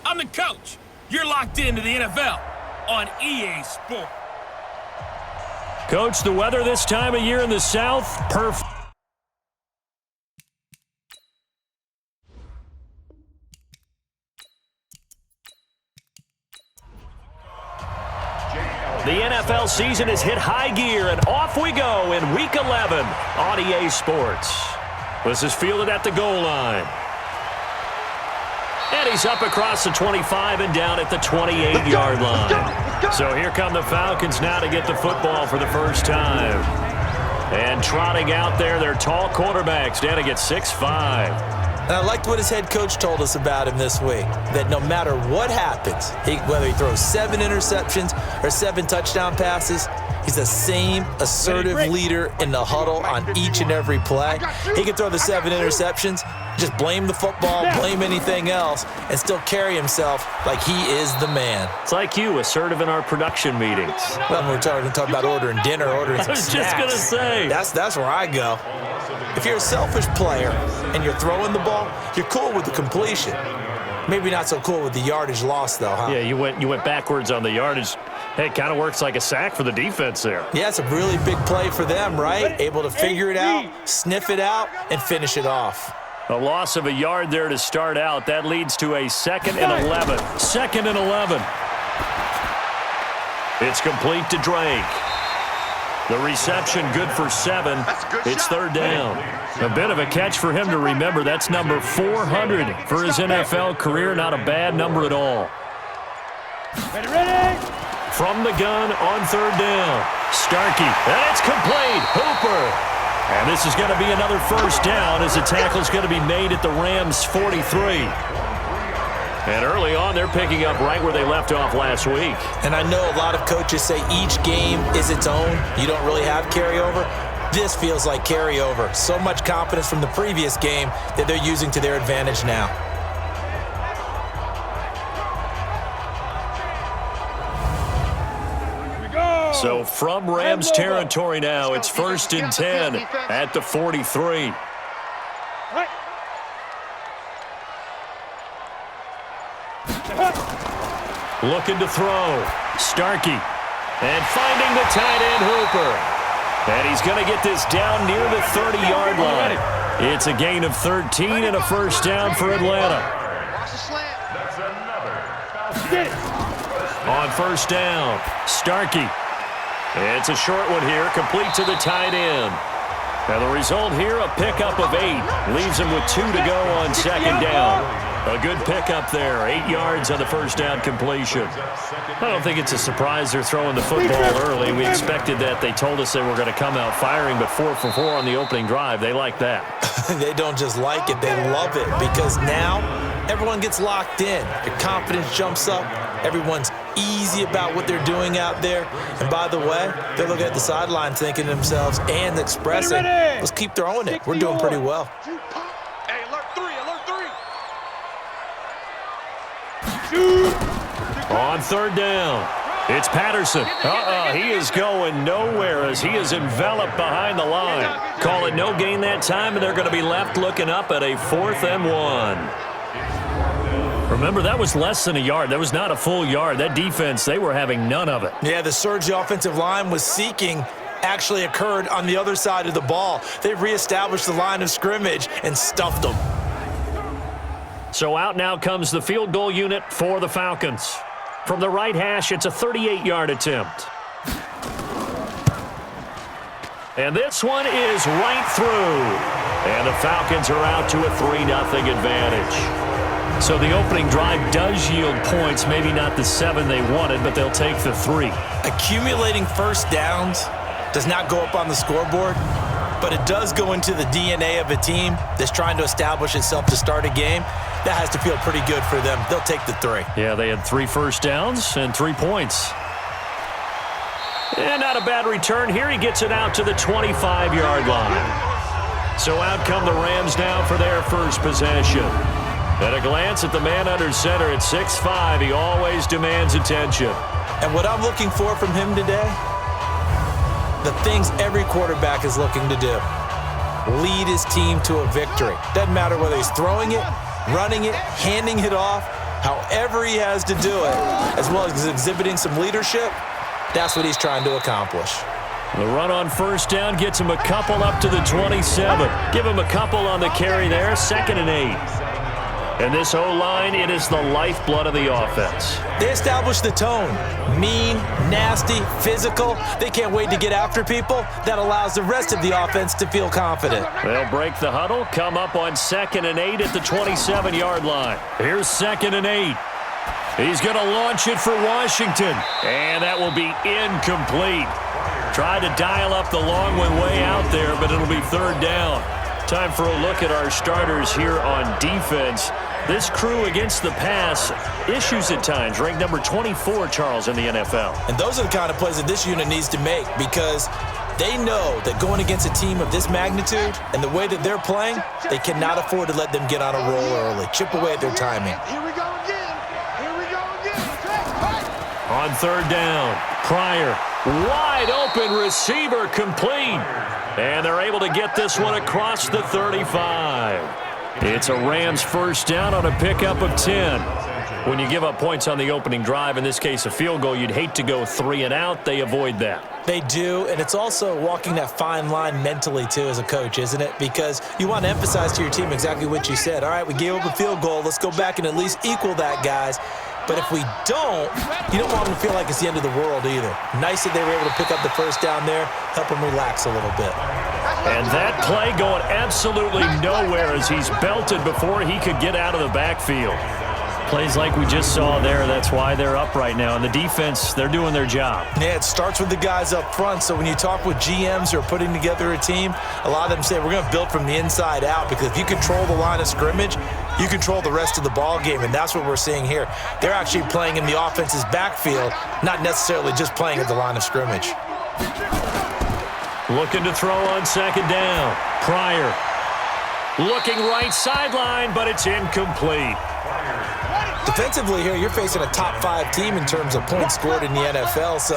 I'm the coach. You're locked into the NFL on EA Sports. Coach, the weather this time of year in the South, perfect. The NFL season has hit high gear, and off we go in Week 11 on EA Sports. This is fielded at the goal line. And he's up across the 25 and down at the 28-yard line. So here come the Falcons now to get the football for the first time. And trotting out there, their tall quarterback standing at 6'5". And I liked what his head coach told us about him this week, that no matter what happens, whether he throws 7 interceptions or 7 touchdown passes, he's the same assertive leader in the huddle on each and every play. He can throw the 7 interceptions, just blame the football, blame anything else, and still carry himself like he is the man. It's like you, assertive in our production meetings. Well, we're talking about ordering dinner, ordering some snacks. I was just going to say. That's where I go. If you're a selfish player and you're throwing the ball, you're cool with the completion. Maybe not so cool with the yardage loss, though, huh? Yeah, you went backwards on the yardage. Hey, it kind of works like a sack for the defense there. Yeah, it's a really big play for them, right? Able to figure it out, sniff it out, and finish it off. A loss of a yard there to start out. That leads to a 2nd and 11. 2nd and 11. It's complete to Drake. The reception good for 7. It's 3rd down. A bit of a catch for him to remember. That's number 400 for his NFL career. Not a bad number at all. Ready. From the gun on 3rd down. Starkey. And it's complete. Hooper. And this is going to be another first down as the tackle's going to be made at the Rams' 43. And early on, they're picking up right where they left off last week. And I know a lot of coaches say each game is its own. You don't really have carryover. This feels like carryover. So much confidence from the previous game that they're using to their advantage now. So from Rams territory now, it's 1st and 10 at the 43. Looking to throw. Starkey. And finding the tight end, Hooper. And he's going to get this down near the 30-yard line. It's a gain of 13 and a first down for Atlanta. On 1st down, Starkey. It's a short one here, complete to the tight end. Now the result here, a pickup of 8. Leaves him with 2 to go on 2nd down. A good pickup there, 8 yards on the first down completion. I don't think it's a surprise they're throwing the football early. We expected that. They told us they were going to come out firing, but 4 for 4 on the opening drive. They like that. They don't just like it, they love it, because now everyone gets locked in. Your confidence jumps up. Everyone's easy about what they're doing out there. And by the way, they're looking at the sideline thinking to themselves and expressing, let's keep throwing it. We're doing pretty well. Hey, alert 3. On 3rd down, it's Patterson. He is going nowhere as he is enveloped behind the line. Call it no gain that time, and they're going to be left looking up at a 4th and 1. Remember, that was less than a yard. That was not a full yard. That defense, they were having none of it. Yeah, the surge the offensive line was seeking actually occurred on the other side of the ball. They reestablished the line of scrimmage and stuffed them. So out now comes the field goal unit for the Falcons. From the right hash, it's a 38-yard attempt. And this one is right through. And the Falcons are out to a 3-0 advantage. So the opening drive does yield points, maybe not the 7 they wanted, but they'll take the 3. Accumulating first downs does not go up on the scoreboard, but it does go into the DNA of a team that's trying to establish itself to start a game. That has to feel pretty good for them. They'll take the 3. Yeah, they had 3 first downs and 3 points. And not a bad return here. He gets it out to the 25-yard line. So out come the Rams now for their first possession. At a glance at the man under center at 6'5", he always demands attention. And what I'm looking for from him today, the things every quarterback is looking to do. Lead his team to a victory. Doesn't matter whether he's throwing it, running it, handing it off. However he has to do it, as well as exhibiting some leadership, that's what he's trying to accomplish. The run on first down gets him a couple up to the 27. Give him a couple on the carry there, 2nd and 8. And this O-line, it is the lifeblood of the offense. They establish the tone. Mean, nasty, physical. They can't wait to get after people. That allows the rest of the offense to feel confident. They'll break the huddle, come up on 2nd and 8 at the 27-yard line. Here's 2nd and 8. He's going to launch it for Washington. And that will be incomplete. Tried to dial up the long one way out there, but it'll be 3rd down. Time for a look at our starters here on defense. This crew against the pass, issues at times, ranked number 24, Charles, in the NFL. And those are the kind of plays that this unit needs to make because they know that going against a team of this magnitude and the way that they're playing, they cannot afford to let them get on a roll early. Chip away at their timing. Here we go again. Here we go again. On 3rd down, Pryor, wide open receiver complete. And they're able to get this one across the 35. It's a Rams first down on a pickup of 10. When you give up points on the opening drive, in this case a field goal, you'd hate to go 3 and out. They avoid that. They do, and it's also walking that fine line mentally, too, as a coach, isn't it? Because you want to emphasize to your team exactly what you said. All right, we gave up a field goal. Let's go back and at least equal that, guys. But if we don't, you don't want them to feel like it's the end of the world either. Nice that they were able to pick up the first down there, help them relax a little bit. And that play going absolutely nowhere as he's belted before he could get out of the backfield. Plays like we just saw there, that's why they're up right now. And the defense, they're doing their job. Yeah, it starts with the guys up front. So when you talk with GMs who are putting together a team, a lot of them say we're going to build from the inside out because if you control the line of scrimmage, you control the rest of the ball game, and that's what we're seeing here. They're actually playing in the offense's backfield, not necessarily just playing at the line of scrimmage. Looking to throw on 2nd down. Pryor looking right sideline, but it's incomplete. Defensively here, you're facing a top-5 team in terms of points scored in the NFL, so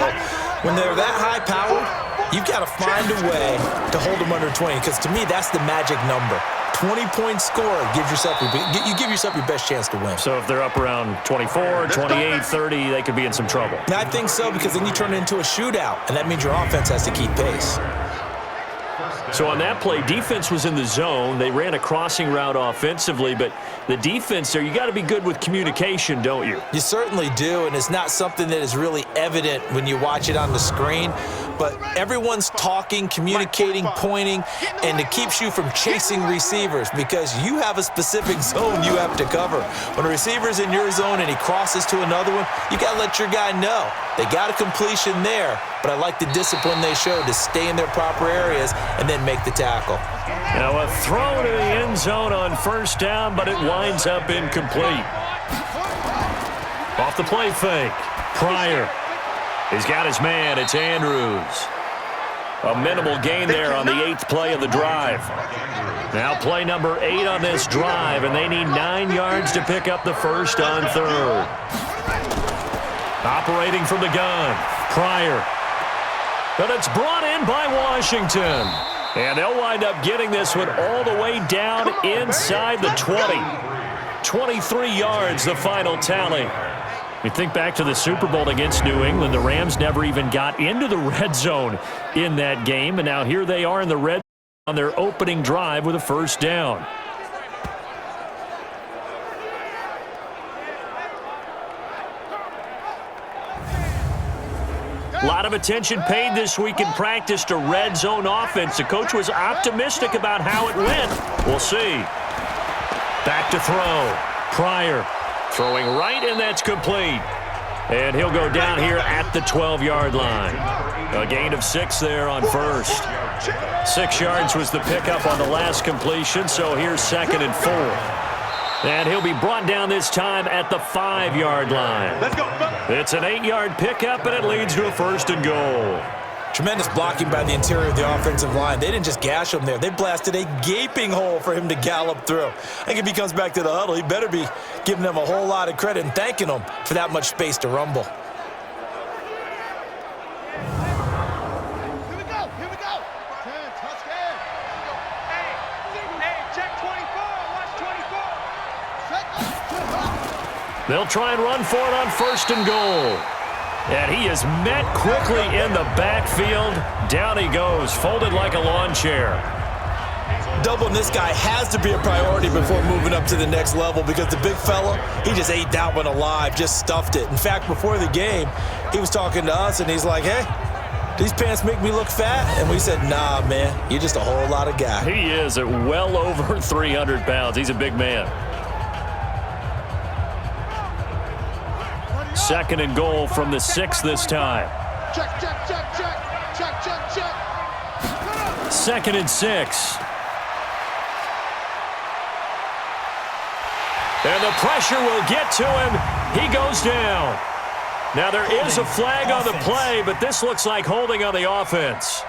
when they're that high-powered, you've got to find a way to hold them under 20, because to me, that's the magic number. 20-point score gives yourself you give yourself your best chance to win. So if they're up around 24, 28, 30, they could be in some trouble. I think so, because then you turn it into a shootout, and that means your offense has to keep pace. So on that play, defense was in the zone. They ran a crossing route offensively, but the defense there, you got to be good with communication, don't you? You certainly do, and it's not something that is really evident when you watch it on the screen, but everyone's talking, communicating, pointing, and it keeps you from chasing receivers because you have a specific zone you have to cover. When a receiver's in your zone and he crosses to another one, you got to let your guy know. They got a completion there, but I like the discipline they showed to stay in their proper areas and then make the tackle. Now a throw to the end zone on first down, but it winds up incomplete. Off the play fake, Pryor. He's got his man, it's Andrews. A minimal gain there on the 8th play of the drive. Now play number 8 on this drive, and they need 9 yards to pick up the first on 3rd. Operating from the gun, Pryor. But it's brought in by Washington. And they'll wind up getting this one all the way down inside the 20. 23 yards, the final tally. You think back to the Super Bowl against New England, the Rams never even got into the red zone in that game, and now here they are in the red zone on their opening drive with a first down. A lot of attention paid this week in practice to red zone offense. The coach was optimistic about how it went. We'll see. Back to throw. Pryor throwing right, and that's complete. And he'll go down here at the 12-yard line. A gain of 6 there on first. 6 yards was the pickup on the last completion, so here's 2nd and 4. And he'll be brought down this time at the 5-yard line. Let's go. It's an 8-yard pickup, and it leads to a 1st and goal. Tremendous blocking by the interior of the offensive line. They didn't just gash him there. They blasted a gaping hole for him to gallop through. I think if he comes back to the huddle, he better be giving them a whole lot of credit and thanking them for that much space to rumble. Here we go. Here we go. 10, touchdown. Hey, check 24. Watch 24. They'll try and run for it on 1st and goal. And he is met quickly in the backfield. Down he goes, folded like a lawn chair. Doubling this guy has to be a priority before moving up to the next level because the big fella, he just ate that one alive, just stuffed it. In fact, before the game, he was talking to us, and he's like, hey, these pants make me look fat? And we said, nah, man, you're just a whole lot of guy. He is at well over 300 pounds. He's a big man. 2nd and goal from the 6 this time. Check, check, check, check. Check, check, check. 2nd and 6. And the pressure will get to him. He goes down. Now there is a flag on the play, but this looks like holding on the offense.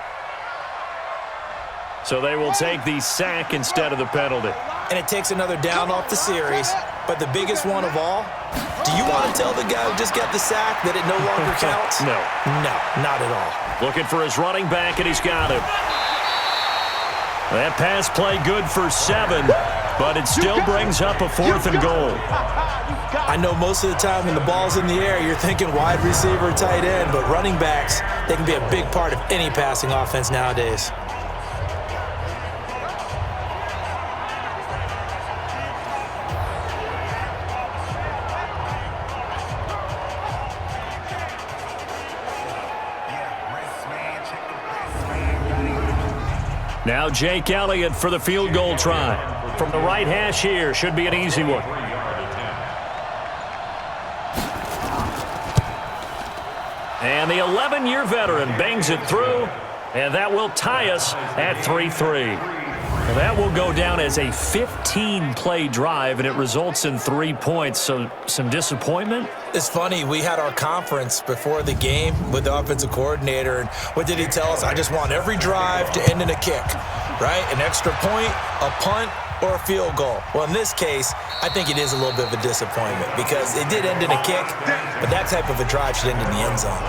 So they will take the sack instead of the penalty. And it takes another down off the series. But the biggest one of all, do you want to tell the guy who just got the sack that it no longer counts? No. No, not at all. Looking for his running back, and he's got him. That pass play good for 7, but it still brings up a 4th and goal. I know most of the time when the ball's in the air, you're thinking wide receiver, tight end, but running backs, they can be a big part of any passing offense nowadays. Now Jake Elliott for the field goal try. From the right hash here, should be an easy one. And the 11-year veteran bangs it through, and that will tie us at 3-3. Well, that will go down as a 15-play drive, and it results in 3 points. So some disappointment? It's funny, we had our conference before the game with the offensive coordinator, and what did he tell us? I just want every drive to end in a kick, right? An extra point, a punt, or a field goal. Well, in this case, I think it is a little bit of a disappointment because it did end in a kick, but that type of a drive should end in the end zone.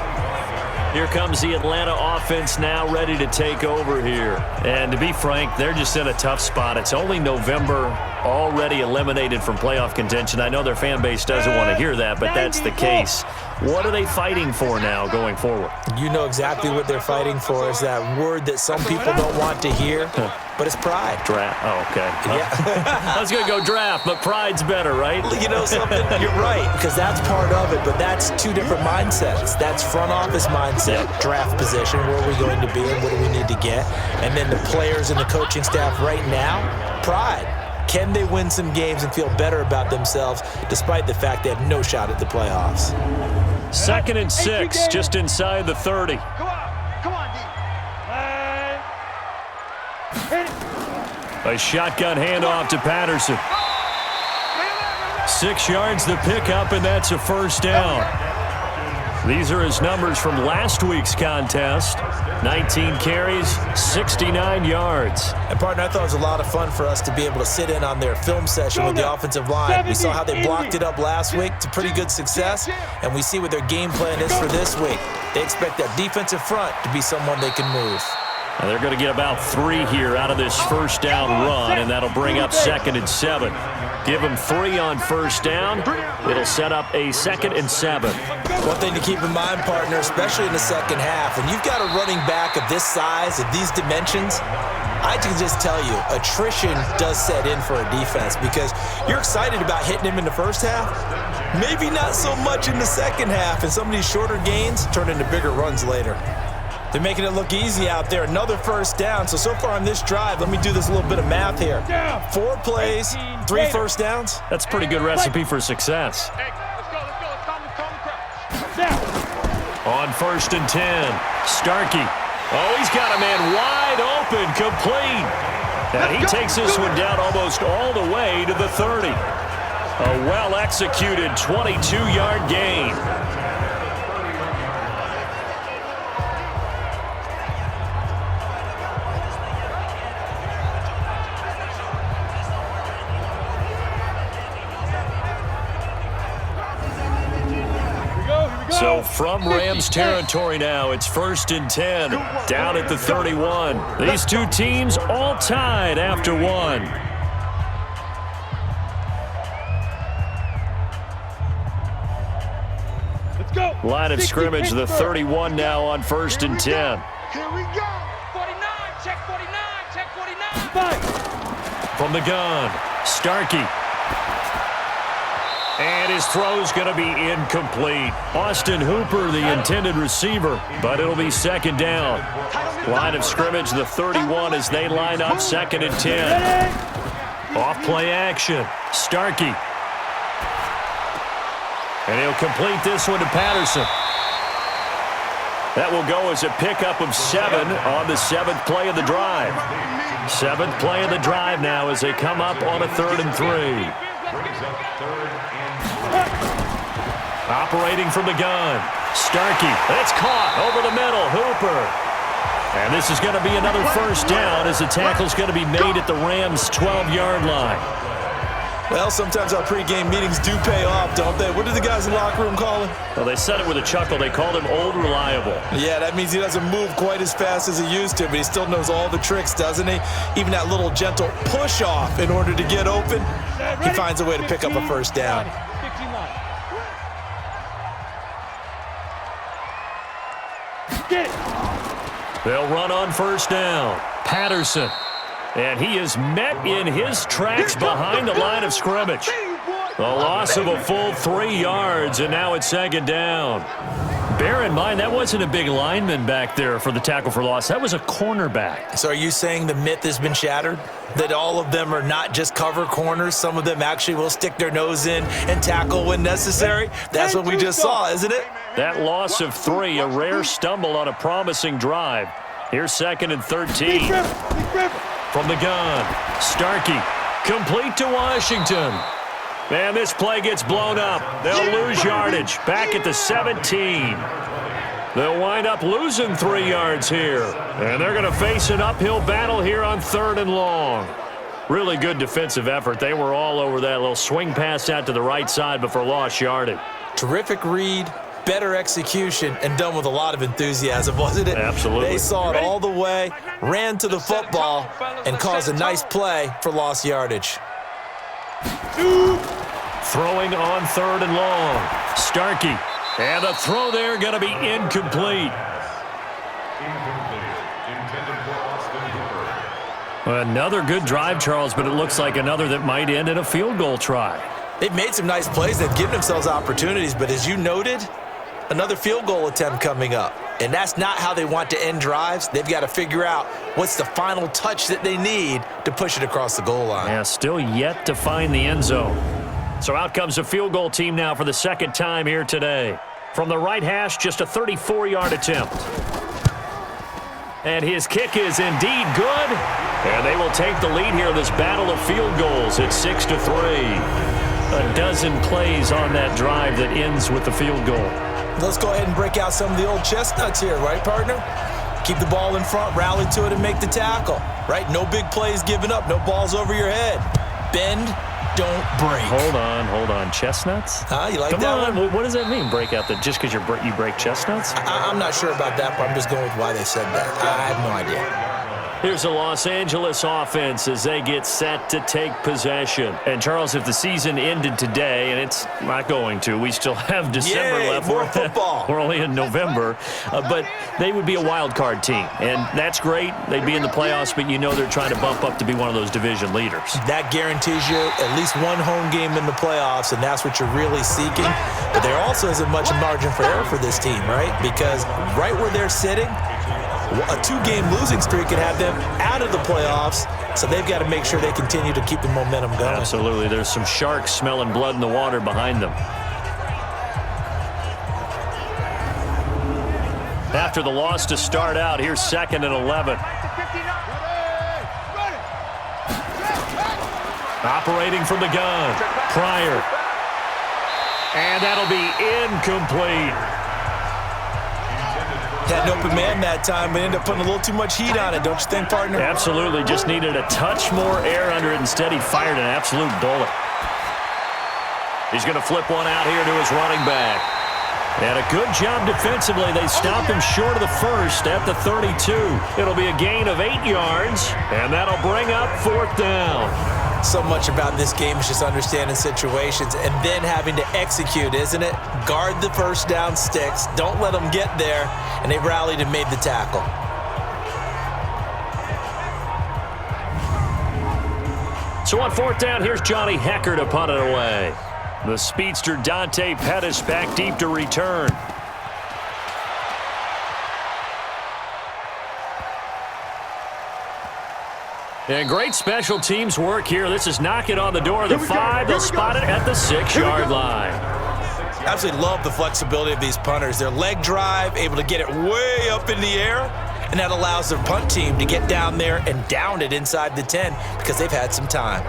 Here comes the Atlanta offense now ready to take over here. And to be frank, they're just in a tough spot. It's only November, already eliminated from playoff contention. I know their fan base doesn't want to hear that, but that's the case. What are they fighting for now going forward? You know exactly what they're fighting for. Is that word that some people don't want to hear, but it's pride. Draft. Oh, okay. Yeah. I was going to go draft, but pride's better, right? You know something? You're right, because that's part of it, but that's two different mindsets. That's front office mindset, draft position, where are we going to be and what do we need to get? And then the players and the coaching staff right now, pride. Can they win some games and feel better about themselves despite the fact they have no shot at the playoffs? 2nd and 6, just inside the 30. Come on, D. A shotgun handoff to Patterson. 6 yards the pickup, and that's a 1st down. These are his numbers from last week's contest. 19 carries, 69 yards. And, partner, I thought it was a lot of fun for us to be able to sit in on their film session with the offensive line. We saw how they blocked it up last week to pretty good success, and we see what their game plan is for this week. They expect that defensive front to be someone they can move. Now they're going to get about 3 here out of this 1st down run, and that'll bring up 2nd and 7. Give them 3 on 1st down. It'll set up a 2nd and 7. One thing to keep in mind, partner, especially in the second half, when you've got a running back of this size, of these dimensions, I can just tell you, attrition does set in for a defense because you're excited about hitting him in the first half. Maybe not so much in the second half, and some of these shorter gains turn into bigger runs later. They're making it look easy out there. Another 1st down. So far on this drive, let me do this little bit of math here. 4 plays, 3 1st downs. That's a pretty good recipe for success. On 1st and 10, Starkey. Oh, he's got a man wide open, complete. And he takes this one down almost all the way to the 30. A well-executed 22-yard gain. So from Rams territory now, it's 1st and 10, down at the 31. These two teams all tied after 1. Line of scrimmage, the 31 now on 1st and 10. Here we go. 49, check 49, check 49. From the gun, Starkey. And his throw's going to be incomplete. Austin Hooper, the intended receiver, but it'll be 2nd down. Line of scrimmage, the 31 as they line up 2nd and 10. Off play action, Starkey. And he'll complete this one to Patterson. That will go as a pickup of 7 on the 7th play of the drive. 7th play of the drive now as they come up on a 3rd and 3. Operating from the gun, Starkey. It's caught over the middle, Hooper. And this is going to be another 1st down as the tackle's going to be made at the Rams' 12-yard line. Well, sometimes our pregame meetings do pay off, don't they? What did the guys in the locker room call him? Well, they said it with a chuckle. They called him Old Reliable. Yeah, that means he doesn't move quite as fast as he used to, but he still knows all the tricks, doesn't he? Even that little gentle push-off in order to get open, he finds a way to pick up a 1st down. They'll run on 1st down. Patterson. And he is met in his tracks behind the line of scrimmage. A loss of a full 3 yards, and now it's 2nd down. Bear in mind, that wasn't a big lineman back there for the tackle for loss. That was a cornerback. So are you saying the myth has been shattered? That all of them are not just cover corners? Some of them actually will stick their nose in and tackle when necessary? That's what we just saw, isn't it? That loss of 3, a rare stumble on a promising drive. Here's 2nd and 13. From the gun, Starkey, complete to Washington. And this play gets blown up. They'll lose yardage back at the 17. They'll wind up losing 3 yards here. And they're going to face an uphill battle here on 3rd and long. Really good defensive effort. They were all over that little swing pass out to the right side before lost yardage. Terrific read, better execution, and done with a lot of enthusiasm, wasn't it? Absolutely. They saw it all the way, ran to the football, and caused a nice play for lost yardage. Throwing on 3rd and long. Starkey. And the throw there going to be incomplete. Another good drive, Charles, but it looks like another that might end in a field goal try. They've made some nice plays. They've given themselves opportunities, but as you noted, another field goal attempt coming up. And that's not how they want to end drives. They've got to figure out what's the final touch that they need to push it across the goal line. Yeah, still yet to find the end zone. So out comes a field goal team now for the 2nd time here today. From the right hash, just a 34-yard attempt. And his kick is indeed good. And they will take the lead here in this battle of field goals at 6-3. A dozen plays on that drive that ends with the field goal. Let's go ahead and break out some of the old chestnuts here, right, partner? Keep the ball in front, rally to it, and make the tackle, right? No big plays given up, no balls over your head. Bend, don't break. Hold on. Chestnuts? You like Come that on. one? What does that mean, break out? Just because you break chestnuts? I'm not sure about that, but I'm just going with why they said that. I have no idea. Here's a Los Angeles offense as they get set to take possession. And, Charles, if the season ended today, and it's not going to, we still have December left. More football. We're only in November. But they would be a wild card team. And that's great. They'd be in the playoffs, but you know they're trying to bump up to be one of those division leaders. That guarantees you at least one home game in the playoffs, and that's what you're really seeking. But there also isn't much margin for error for this team, right? Because right where they're sitting, a 2-game losing streak could have them out of the playoffs, so they've got to make sure they continue to keep the momentum going. Absolutely. There's some sharks smelling blood in the water behind them. After the loss to start out, here's 2nd and 11. Operating from the gun, Pryor. And that'll be incomplete. Had an open man that time, but ended up putting a little too much heat on it, don't you think, partner? Absolutely. Just needed a touch more air under it. Instead, he fired an absolute bullet. He's going to flip one out here to his running back. And a good job defensively. They stopped him short of the first at the 32. It'll be a gain of 8 yards, and that'll bring up 4th down. So much about this game is just understanding situations and then having to execute, isn't it? Guard the first down sticks. Don't let them get there. And they rallied and made the tackle. So on fourth down, here's Johnny Hecker to punt it away. The speedster Dante Pettis back deep to return. And great special teams work here. This is knocking on the door of the 5. They'll spot it at the 6-yard line. Absolutely love the flexibility of these punters. Their leg drive, able to get it way up in the air, and that allows their punt team to get down there and down it inside the 10 because they've had some time.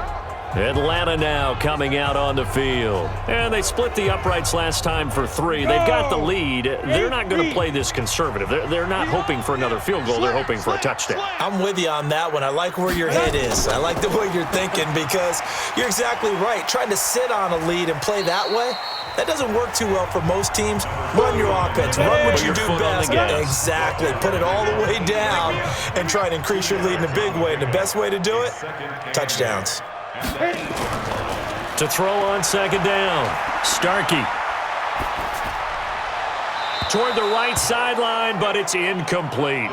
Atlanta now coming out on the field. And they split the uprights last time for 3. They've got the lead. They're not going to play this conservative. They're not hoping for another field goal. They're hoping for a touchdown. I'm with you on that one. I like where your head is. I like the way you're thinking because you're exactly right. Trying to sit on a lead and play that way, that doesn't work too well for most teams. Run your offense. Run what you do best. Exactly. Put it all the way down and try and increase your lead in a big way. And the best way to do it, touchdowns. To throw on second down, Starkey. Toward the right sideline, but it's incomplete.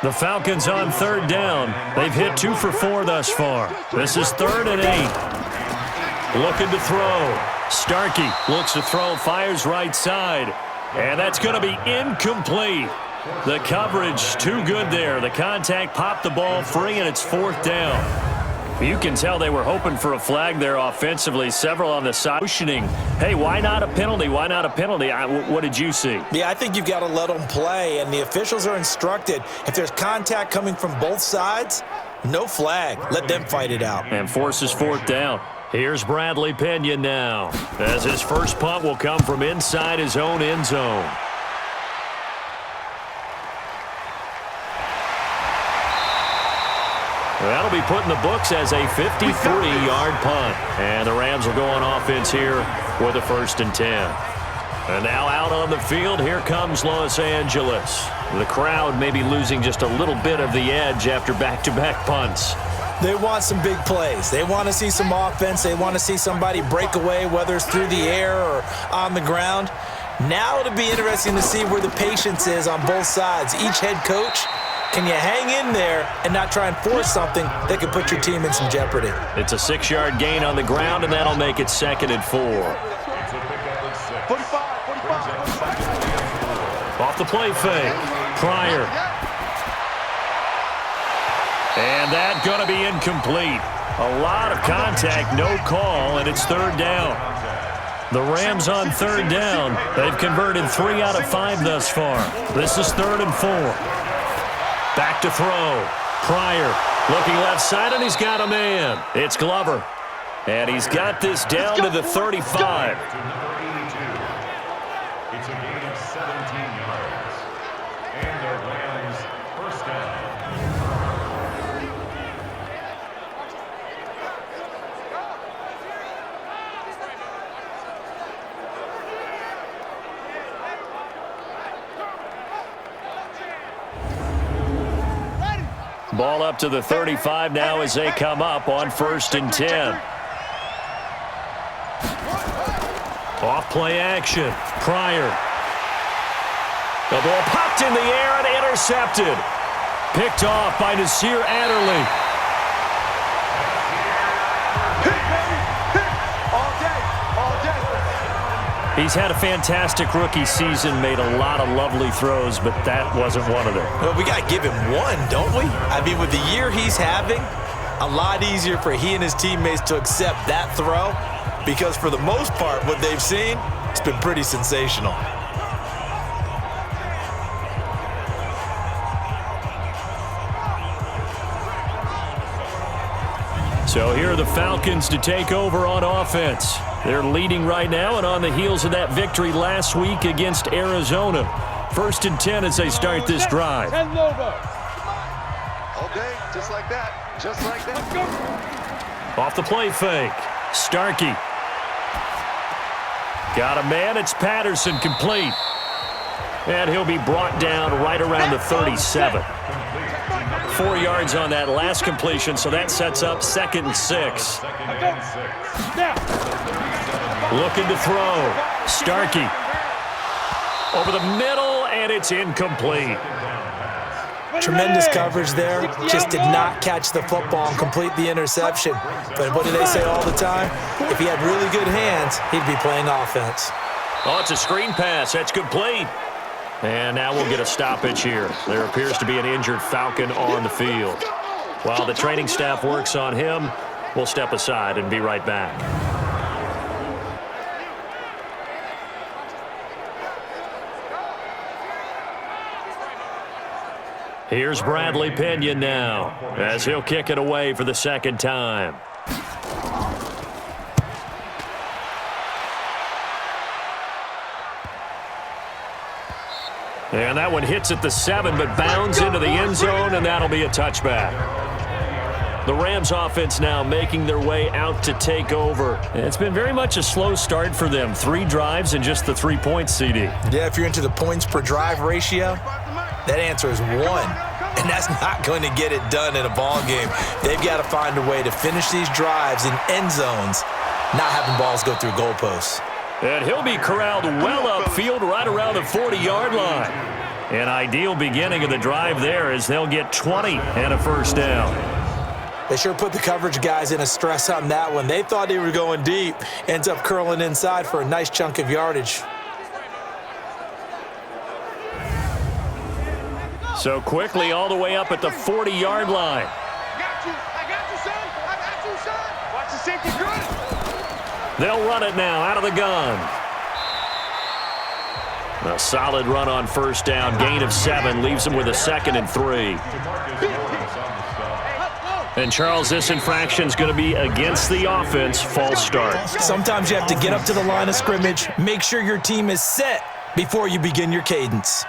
The Falcons on third down. They've hit 2 for 4 thus far. This is 3rd and 8. Looking to throw. Starkey looks to throw, fires right side. And that's going to be incomplete. The coverage too good there. The contact popped the ball free, and it's 4th down. You can tell they were hoping for a flag there offensively. Several on the side motioning, hey, why not a penalty? Why not a penalty? What did you see? Yeah, I think you've got to let them play, and the officials are instructed. If there's contact coming from both sides, no flag. Let them fight it out. And forces 4th down. Here's Bradley Pena now, as his first punt will come from inside his own end zone. That'll be put in the books as a 53-yard punt. And the Rams will go on offense here with a 1st and 10. And now out on the field, here comes Los Angeles. The crowd may be losing just a little bit of the edge after back-to-back punts. They want some big plays. They want to see some offense. They want to see somebody break away, whether it's through the air or on the ground. Now it'll be interesting to see where the patience is on both sides. Each head coach, can you hang in there and not try and force something that could put your team in some jeopardy? It's a 6-yard gain on the ground, and that'll make it 2nd and 4. 45. Off the play fake. Pryor. And that's going to be incomplete. A lot of contact, no call, and it's 3rd down. The Rams on 3rd down. They've converted 3 out of 5 thus far. This is 3rd and 4. Back to throw. Pryor looking left side, and he's got a man. It's Glover. And he's got this down to the 35. It's a gain of 17 yards. And the Rams first down. Ball up to the 35 now as they come up on 1st and 10. Off play action. Pryor. The ball popped in the air and intercepted. Picked off by Nasir Adderley. He's had a fantastic rookie season, made a lot of lovely throws, but that wasn't one of them. Well, we got to give him one, don't we? I mean, with the year he's having, a lot easier for he and his teammates to accept that throw because for the most part, what they've seen, it's been pretty sensational. So here are the Falcons to take over on offense. They're leading right now and on the heels of that victory last week against Arizona. 1st and 10 as they start this drive. All day, just like that. Just like that. Off the play fake. Starkey. Got a man. It's Patterson complete. And he'll be brought down right around the 37. 4 yards on that last completion, so that sets up 2nd and 6. Looking to throw. Starkey. Over the middle, and it's incomplete. Tremendous coverage there. Just did not catch the football and complete the interception. But what do they say all the time? If he had really good hands, he'd be playing offense. Oh, it's a screen pass. That's complete. And now we'll get a stoppage here. There appears to be an injured Falcon on the field. While the training staff works on him, we'll step aside and be right back. Here's Bradley Pinion now, as he'll kick it away for the 2nd time. And that one hits at the 7, but bounds into the end zone, and that'll be a touchback. The Rams offense now making their way out to take over. It's been very much a slow start for them. 3 drives and just the 3 points, CD. Yeah, if you're into the points per drive ratio, that answer is 1. And that's not going to get it done in a ball game. They've got to find a way to finish these drives in end zones, not having balls go through goalposts. And he'll be corralled well upfield right around the 40-yard line. An ideal beginning of the drive there as they'll get 20 and a 1st down. They sure put the coverage guys in a stress on that one. They thought they were going deep. Ends up curling inside for a nice chunk of yardage. So quickly all the way up at the 40-yard line. I got you, son. Watch the safety good. They'll run it now out of the gun. A solid run on 1st down. Gain of 7 leaves them with a 2nd and 3. And, Charles, this infraction's going to be against the offense. False start. Sometimes you have to get up to the line of scrimmage, make sure your team is set before you begin your cadence.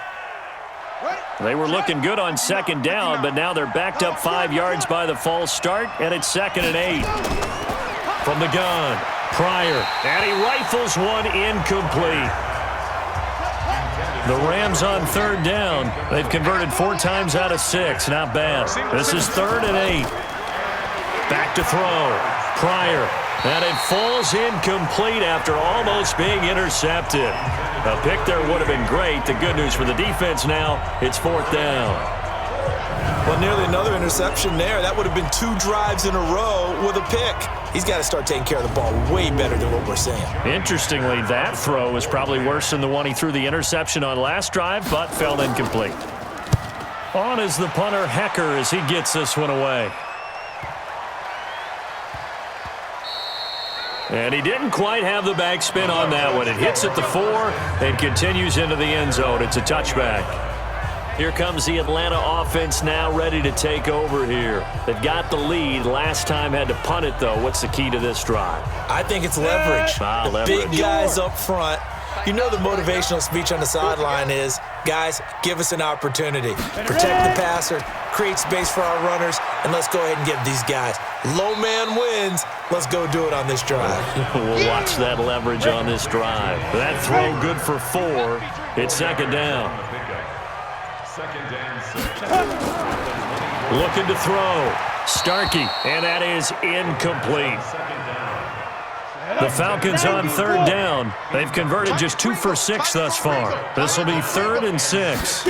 They were looking good on 2nd down, but now they're backed up 5 yards by the false start, and it's 2nd and 8. From the gun, Pryor, and he rifles one incomplete. The Rams on 3rd down. They've converted 4 times out of 6. Not bad. This is 3rd and 8. Back to throw. Pryor. And it falls incomplete after almost being intercepted. A pick there would have been great. The good news for the defense now, it's 4th down. Well, nearly another interception there. That would have been 2 drives in a row with a pick. He's got to start taking care of the ball way better than what we're seeing. Interestingly, that throw was probably worse than the one he threw the interception on last drive, but fell incomplete. On is the punter, Hecker, as he gets this one away. And he didn't quite have the backspin on that one. It hits at the 4 and continues into the end zone. It's a touchback. Here comes the Atlanta offense now ready to take over here. They've got the lead. Last time had to punt it, though. What's the key to this drive? I think it's leverage. Leverage. Big guys up front. You know the motivational speech on the sideline is, guys, give us an opportunity. Protect the passer, create space for our runners, and let's go ahead and give these guys. Low man wins. Let's go do it on this drive. We'll watch that leverage on this drive. That throw good for 4. It's 2nd down. 2nd and 6. Looking to throw. Starkey, and that is incomplete. The Falcons on 3rd down. They've converted just 2 for 6 thus far. This will be 3rd and 6.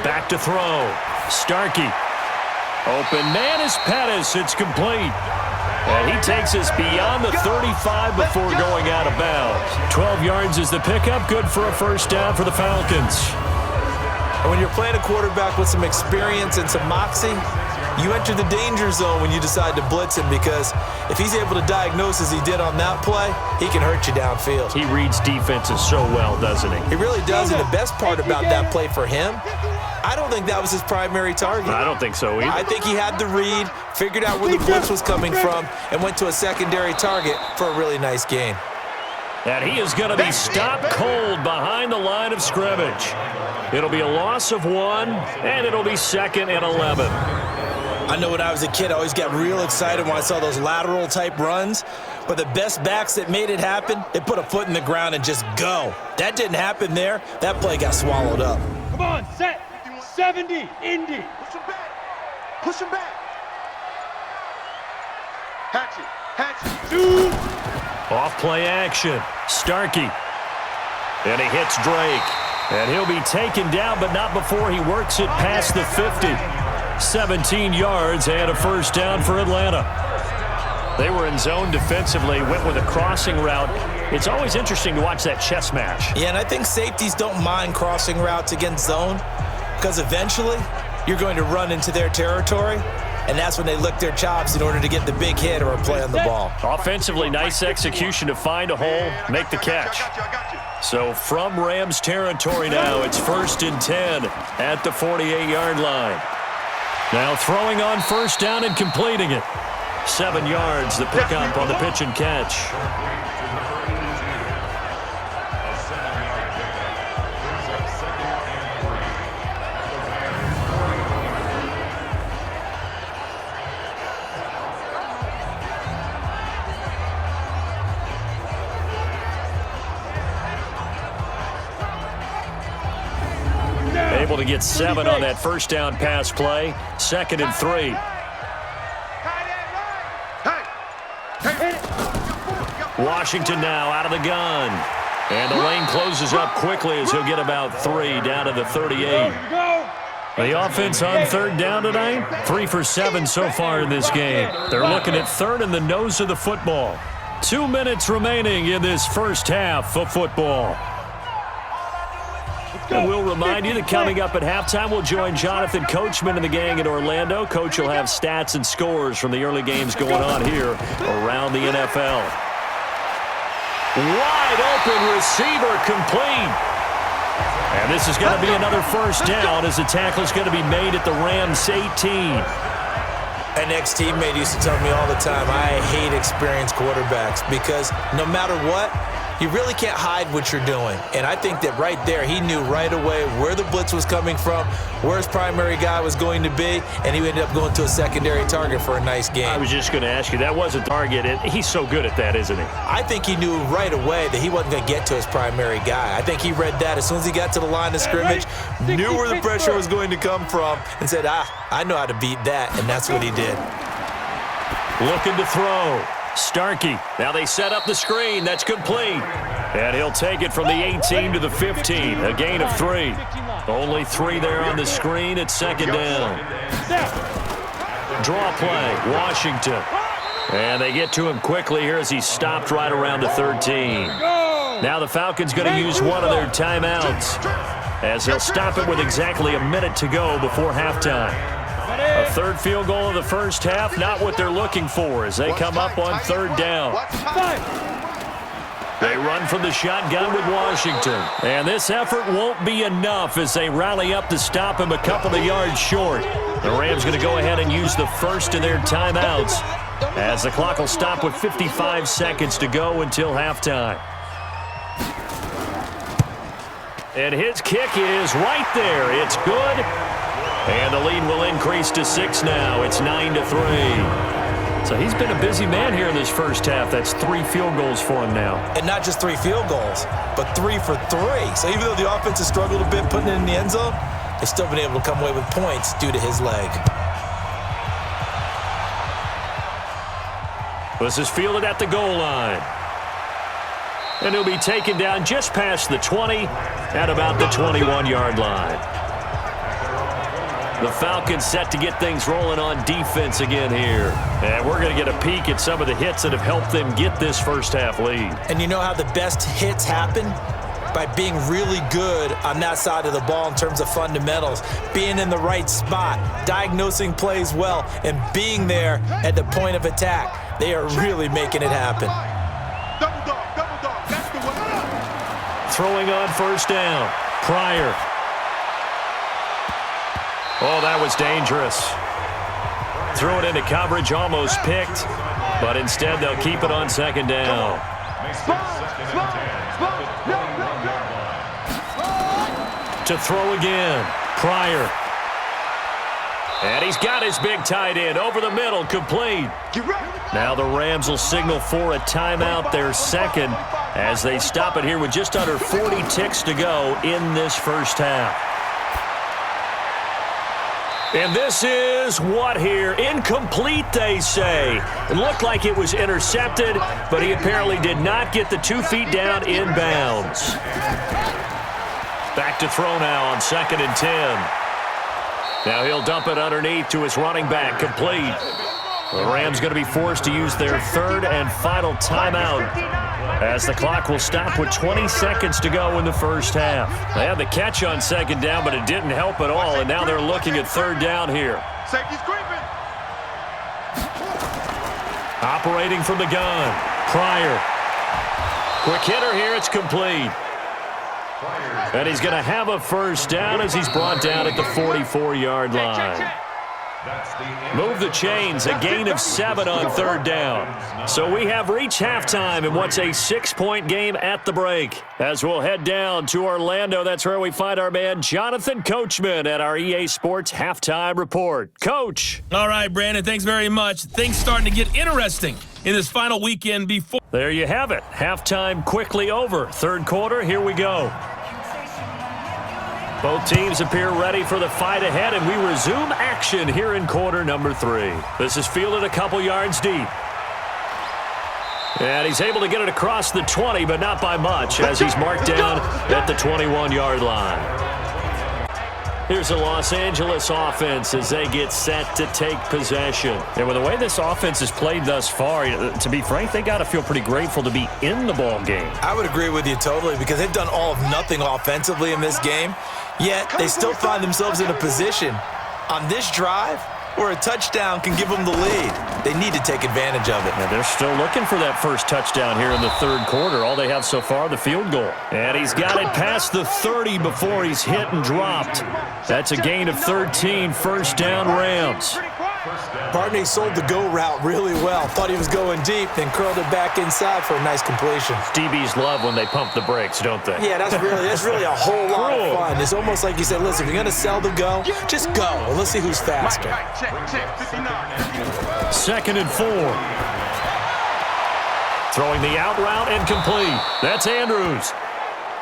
Back to throw. Starkey. Open man is Pettis. It's complete. And he takes us beyond the 35 before going out of bounds. 12 yards is the pickup. Good for a 1st down for the Falcons. And when you're playing a quarterback with some experience and some moxie, you enter the danger zone when you decide to blitz him, because if he's able to diagnose as he did on that play, he can hurt you downfield. He reads defenses so well, doesn't he? He really does, and the best part about that play for him, I don't think that was his primary target. I don't think so either. I think he had the read, figured out where the blitz was coming from, and went to a secondary target for a really nice gain. And he is going to be stopped cold behind the line of scrimmage. It'll be a loss of 1, and it'll be 2nd and 11. I know when I was a kid, I always got real excited when I saw those lateral-type runs. But the best backs that made it happen, they put a foot in the ground and just go. That didn't happen there. That play got swallowed up. Come on, set. 70, Indy. Push him back. Hatchet. Shoot. Off play action. Starkey. And he hits Drake. And he'll be taken down, but not before he works it past the 50. 17 yards and a first down for Atlanta. They were in zone defensively, went with a crossing route. It's always interesting to watch that chess match. Yeah, and I think safeties don't mind crossing routes against zone because eventually you're going to run into their territory, and that's when they lick their chops in order to get the big hit or a play on the ball. Offensively, nice execution to find a hole, make the catch. So from Rams territory now, it's 1st and 10 at the 48-yard line. Now throwing on first down and completing it. 7 yards, the pickup on the pitch and catch. Able to get 7 on that first down pass play. 2nd and 3. Washington now out of the gun. And the lane closes up quickly as he'll get about 3 down to the 38. The offense on 3rd down tonight, 3 for 7 so far in this game. They're looking at 3rd and the nose of the football. 2 minutes remaining in this first half of football. And we'll remind you that coming up at halftime, we'll join Jonathan Coachman and the gang in Orlando. Coach will have stats and scores from the early games going on here around the NFL. Wide open receiver complete. And this is going to be another first down as the tackle is going to be made at the Rams 18. An ex-teammate used to tell me all the time, I hate experienced quarterbacks because no matter what, you really can't hide what you're doing. And I think that right there, he knew right away where the blitz was coming from, where his primary guy was going to be, and he ended up going to a secondary target for a nice game. I was just going to ask you, that was a target. He's so good at that, isn't he? I think he knew right away that he wasn't going to get to his primary guy. I think he read that as soon as he got to the line of scrimmage, knew where the pressure was going to come from, and said, I know how to beat that, and that's what he did. Looking to throw. Starkey. Now they set up the screen. That's complete. And he'll take it from the 18 to the 15. A gain of 3. Only 3 there on the screen at 2nd down. Draw play. Washington. And they get to him quickly here as he stopped right around the 13. Now the Falcons going to use one of their timeouts as they'll stop it with exactly a minute to go before halftime. A 3rd field goal of the first half, not what they're looking for as they come up on 3rd down. They run from the shotgun with Washington. And this effort won't be enough as they rally up to stop him a couple of yards short. The Rams going to go ahead and use the first of their timeouts as the clock will stop with 55 seconds to go until halftime. And his kick is right there. It's good. And the lead will increase to 6 now. It's 9-3. So he's been a busy man here in this first half. That's 3 field goals for him now. And not just 3 field goals, but 3 for 3. So even though the offense has struggled a bit putting it in the end zone, they've still been able to come away with points due to his leg. This is fielded at the goal line. And he'll be taken down just past the 20 at about the 21-yard line. The Falcons set to get things rolling on defense again here. And we're going to get a peek at some of the hits that have helped them get this first half lead. And you know how the best hits happen? By being really good on that side of the ball in terms of fundamentals, being in the right spot, diagnosing plays well, and being there at the point of attack. They are really making it happen. Double dog, that's the way. Throwing on first down. Pryor. Oh, that was dangerous. Threw it into coverage, almost picked, but instead they'll keep it on 2nd down. To throw again, Pryor. And he's got his big tight end over the middle, complete. Now the Rams will signal for a timeout, their 2nd, as they stop it here with just under 40 ticks to go in this first half. And this is what here? Incomplete, they say. It looked like it was intercepted, but he apparently did not get the 2 feet down inbounds. Back to throw now on 2nd and 10. Now he'll dump it underneath to his running back, complete. The Rams going to be forced to use their 3rd and final timeout as the clock will stop with 20 seconds to go in the first half. They had the catch on 2nd down, but it didn't help at all, and now they're looking at 3rd down here. Safety's creeping. Operating from the gun, Pryor. Quick hitter here, it's complete. And he's going to have a first down as he's brought down at the 44-yard line. Move the chains, a gain of 7 on 3rd down. So we have reached halftime in what's a 6-point game at the break. As we'll head down to Orlando, that's where we find our man Jonathan Coachman at our EA Sports Halftime Report. Coach. All right, Brandon, thanks very much. Things starting to get interesting in this final weekend before. There you have it. Halftime quickly over. 3rd quarter, here we go. Both teams appear ready for the fight ahead, and we resume action here in quarter number 3. This is fielded a couple yards deep. And he's able to get it across the 20, but not by much, as he's marked down at the 21-yard line. Here's the Los Angeles offense as they get set to take possession. And with the way this offense has played thus far, to be frank, they got to feel pretty grateful to be in the ball game. I would agree with you totally because they've done all of nothing offensively in this game, yet they still find themselves in a position on this drive where a touchdown can give them the lead. They need to take advantage of it. And they're still looking for that first touchdown here in the 3rd quarter. All they have so far, the field goal. And he's got it past the 30 before he's hit and dropped. That's a gain of 13, first down Rams. Barney sold the go route really well. Thought he was going deep, then curled it back inside for a nice completion. DBs love when they pump the brakes, don't they? Yeah, that's really a whole lot of fun. It's almost like you said, listen, if you're going to sell the go, just go. Well, let's see who's faster. 2nd and 4. Throwing the out route and complete. That's Andrews.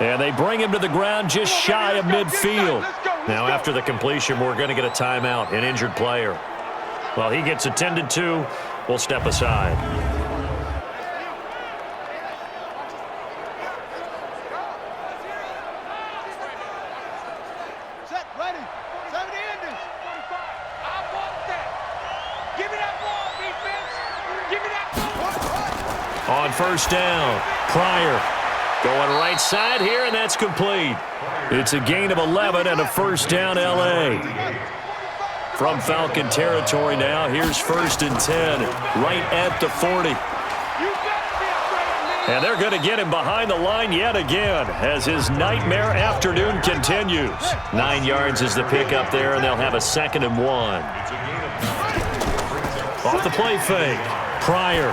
And they bring him to the ground just shy of midfield. Now after the completion, we're going to get a timeout, an injured player. Well, he gets attended to. We'll step aside. Set, ready. 70 Andrews. I want that. Give me that ball, defense. Give me that ball. On 1st down, Pryor going right side here, and that's complete. It's a gain of 11 and a first down, L.A. From Falcon territory now, here's 1st and 10, right at the 40. And they're going to get him behind the line yet again as his nightmare afternoon continues. 9 yards is the pickup there, and they'll have a 2nd and 1. Off the play fake, Pryor.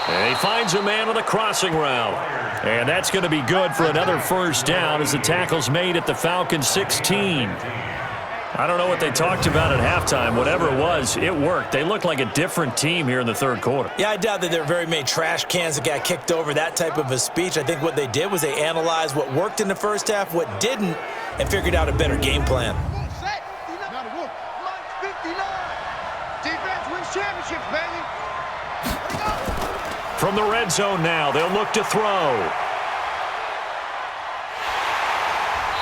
And he finds a man on the crossing route. And that's going to be good for another first down as the tackle's made at the Falcons 16. I don't know what they talked about at halftime. Whatever it was, it worked. They look like a different team here in the 3rd quarter. Yeah, I doubt that there are very many trash cans that got kicked over, that type of a speech. I think what they did was they analyzed what worked in the first half, what didn't, and figured out a better game plan. Defense wins championships, baby. From the red zone now, they'll look to throw.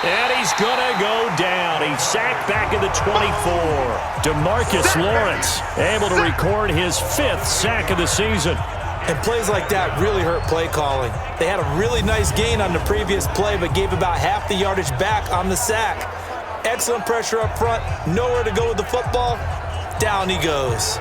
And he's going to go down. He's sacked back at the 24. DeMarcus Lawrence able to record his 5th sack of the season. And plays like that really hurt play calling. They had a really nice gain on the previous play, but gave about half the yardage back on the sack. Excellent pressure up front. Nowhere to go with the football. Down he goes.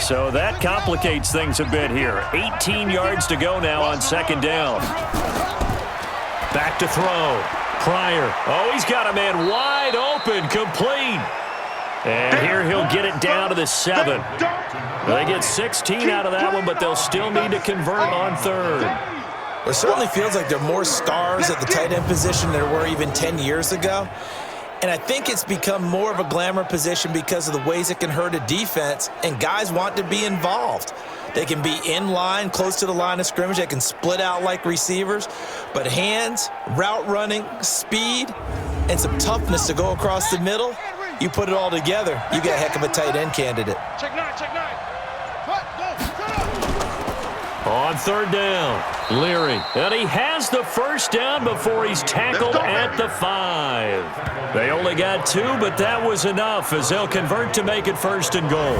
So that complicates things a bit here. 18 yards to go now on 2nd down. Back to throw. Pryor. Oh, he's got a man wide open, complete. And here he'll get it down to the 7. They get 16 out of that one, but they'll still need to convert on 3rd. It certainly feels like there are more stars at the tight end position than there were even 10 years ago. And I think it's become more of a glamour position because of the ways it can hurt a defense, and guys want to be involved. They can be in line, close to the line of scrimmage. They can split out like receivers. But hands, route running, speed, and some toughness to go across the middle, you put it all together, you got a heck of a tight end candidate. Check nine, check nine. On third down, Leary. And he has the first down before he's tackled at the 5. They only got 2, but that was enough as they'll convert to make it first and goal.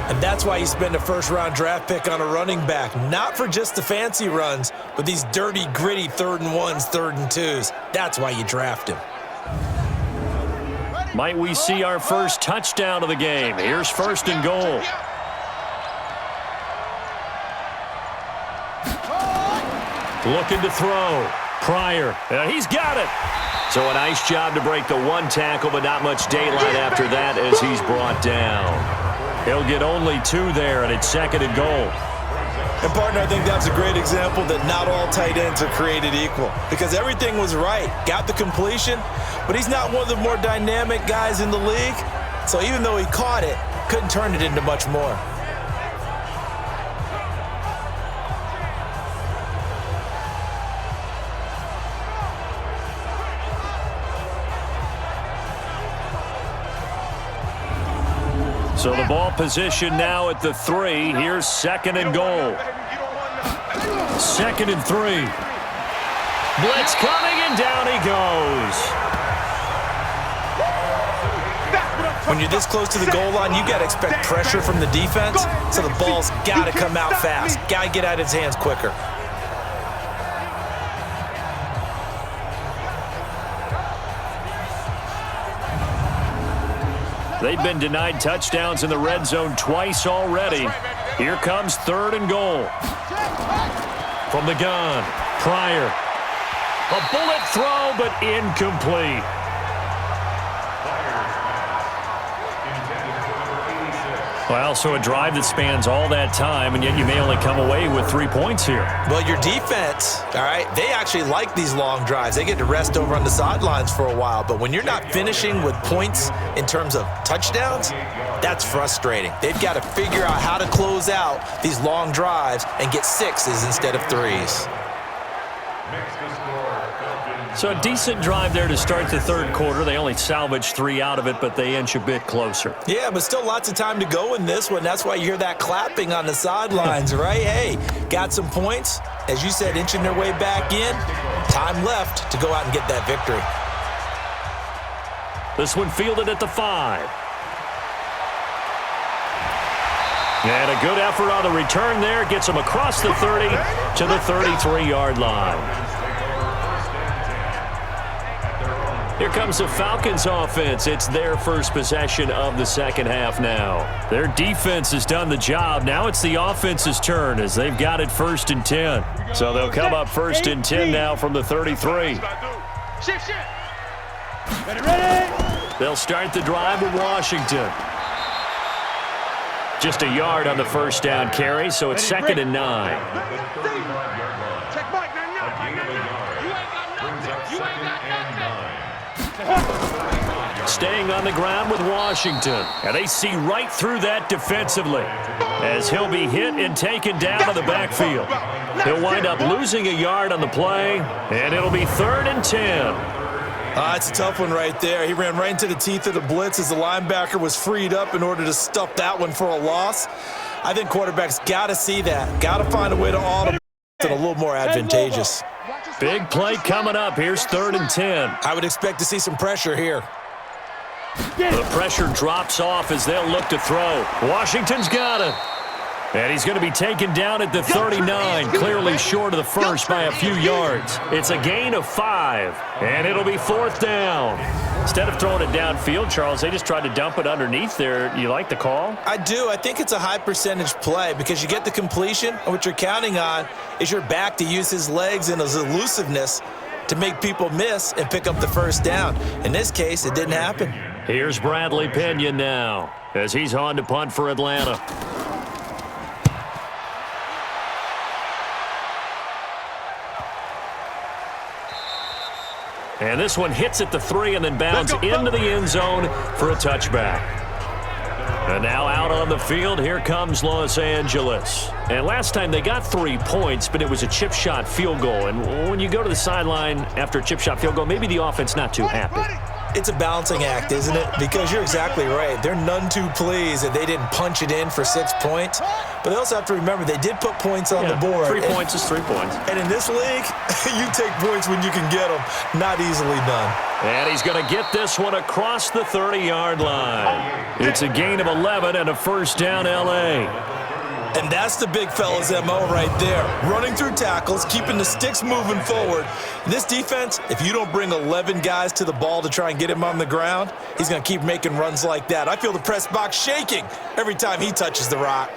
And that's why you spend a first-round draft pick on a running back, not for just the fancy runs, but these dirty, gritty 3rd and 1s, 3rd and 2s. That's why you draft him. Might we see our first touchdown of the game? Here's first and goal. Looking to throw. Pryor. He's got it. So a nice job to break the 1 tackle, but not much daylight after that as he's brought down. He'll get only 2 there, and it's 2nd and goal. And, partner, I think that's a great example that not all tight ends are created equal because everything was right. Got the completion, but he's not one of the more dynamic guys in the league. So even though he caught it, couldn't turn it into much more. So the ball position now at the 3. Here's 2nd and goal. 2nd and 3. Blitz coming, and down he goes. When you're this close to the goal line, you got to expect pressure from the defense, so the ball's got to come out fast. Got to get out of his hands quicker. They've been denied touchdowns in the red zone twice already. Here comes 3rd and goal. From the gun, Pryor. A bullet throw, but incomplete. Well, so a drive that spans all that time, and yet you may only come away with 3 points here. Well, your defense, all right, they actually like these long drives. They get to rest over on the sidelines for a while. But when you're not finishing with points in terms of touchdowns, that's frustrating. They've got to figure out how to close out these long drives and get 6s instead of 3s. So a decent drive there to start the 3rd quarter. They only salvaged 3 out of it, but they inch a bit closer. Yeah, but still lots of time to go in this one. That's why you hear that clapping on the sidelines, right? Hey, got some points. As you said, inching their way back in. Time left to go out and get that victory. This one fielded at the 5. And a good effort on the return there. Gets him across the 30 to the 33-yard line. Here comes the Falcons offense. It's their first possession of the 2nd half now. Their defense has done the job. Now it's the offense's turn as they've got it 1st and 10. So they'll come up 1st and 10 now from the 33. They'll start the drive with Washington. Just a yard on the first down carry, so it's 2nd and 9. Check Mike, 99. You ain't got nothing. You ain't got nothing. Staying on the ground with Washington. And they see right through that defensively as he'll be hit and taken down to the backfield. He'll wind up losing a yard on the play, and it'll be 3rd and 10. It's a tough one right there. He ran right into the teeth of the blitz as the linebacker was freed up in order to stuff that one for a loss. I think quarterbacks got to see that. Got to find a way to audible it a little more advantageous. Big play coming up. Here's 3rd and 10. I would expect to see some pressure here. The pressure drops off as they'll look to throw. Washington's got it. And he's going to be taken down at the 39, clearly short of the first by a few yards. It's a gain of 5, and it'll be 4th down. Instead of throwing it downfield, Charles, they just tried to dump it underneath there. You like the call? I do. I think it's a high percentage play because you get the completion, and what you're counting on is your back to use his legs and his elusiveness to make people miss and pick up the first down. In this case, it didn't happen. Here's Bradley Pinion now as he's on to punt for Atlanta. And this one hits at the 3 and then bounds into the end zone for a touchback. And now out on the field, here comes Los Angeles. And last time they got 3 points, but it was a chip shot field goal. And when you go to the sideline after a chip shot field goal, maybe the offense not too happy. It's a balancing act, isn't it? Because you're exactly right. They're none too pleased that they didn't punch it in for 6 points. But they also have to remember they did put points on the board. 3 points is 3 points. And in this league, you take points when you can get them. Not easily done. And he's going to get this one across the 30-yard line. It's a gain of 11 and a first down, L.A. And that's the big fella's MO right there. Running through tackles, keeping the sticks moving forward. This defense, if you don't bring 11 guys to the ball to try and get him on the ground, he's going to keep making runs like that. I feel the press box shaking every time he touches the rock.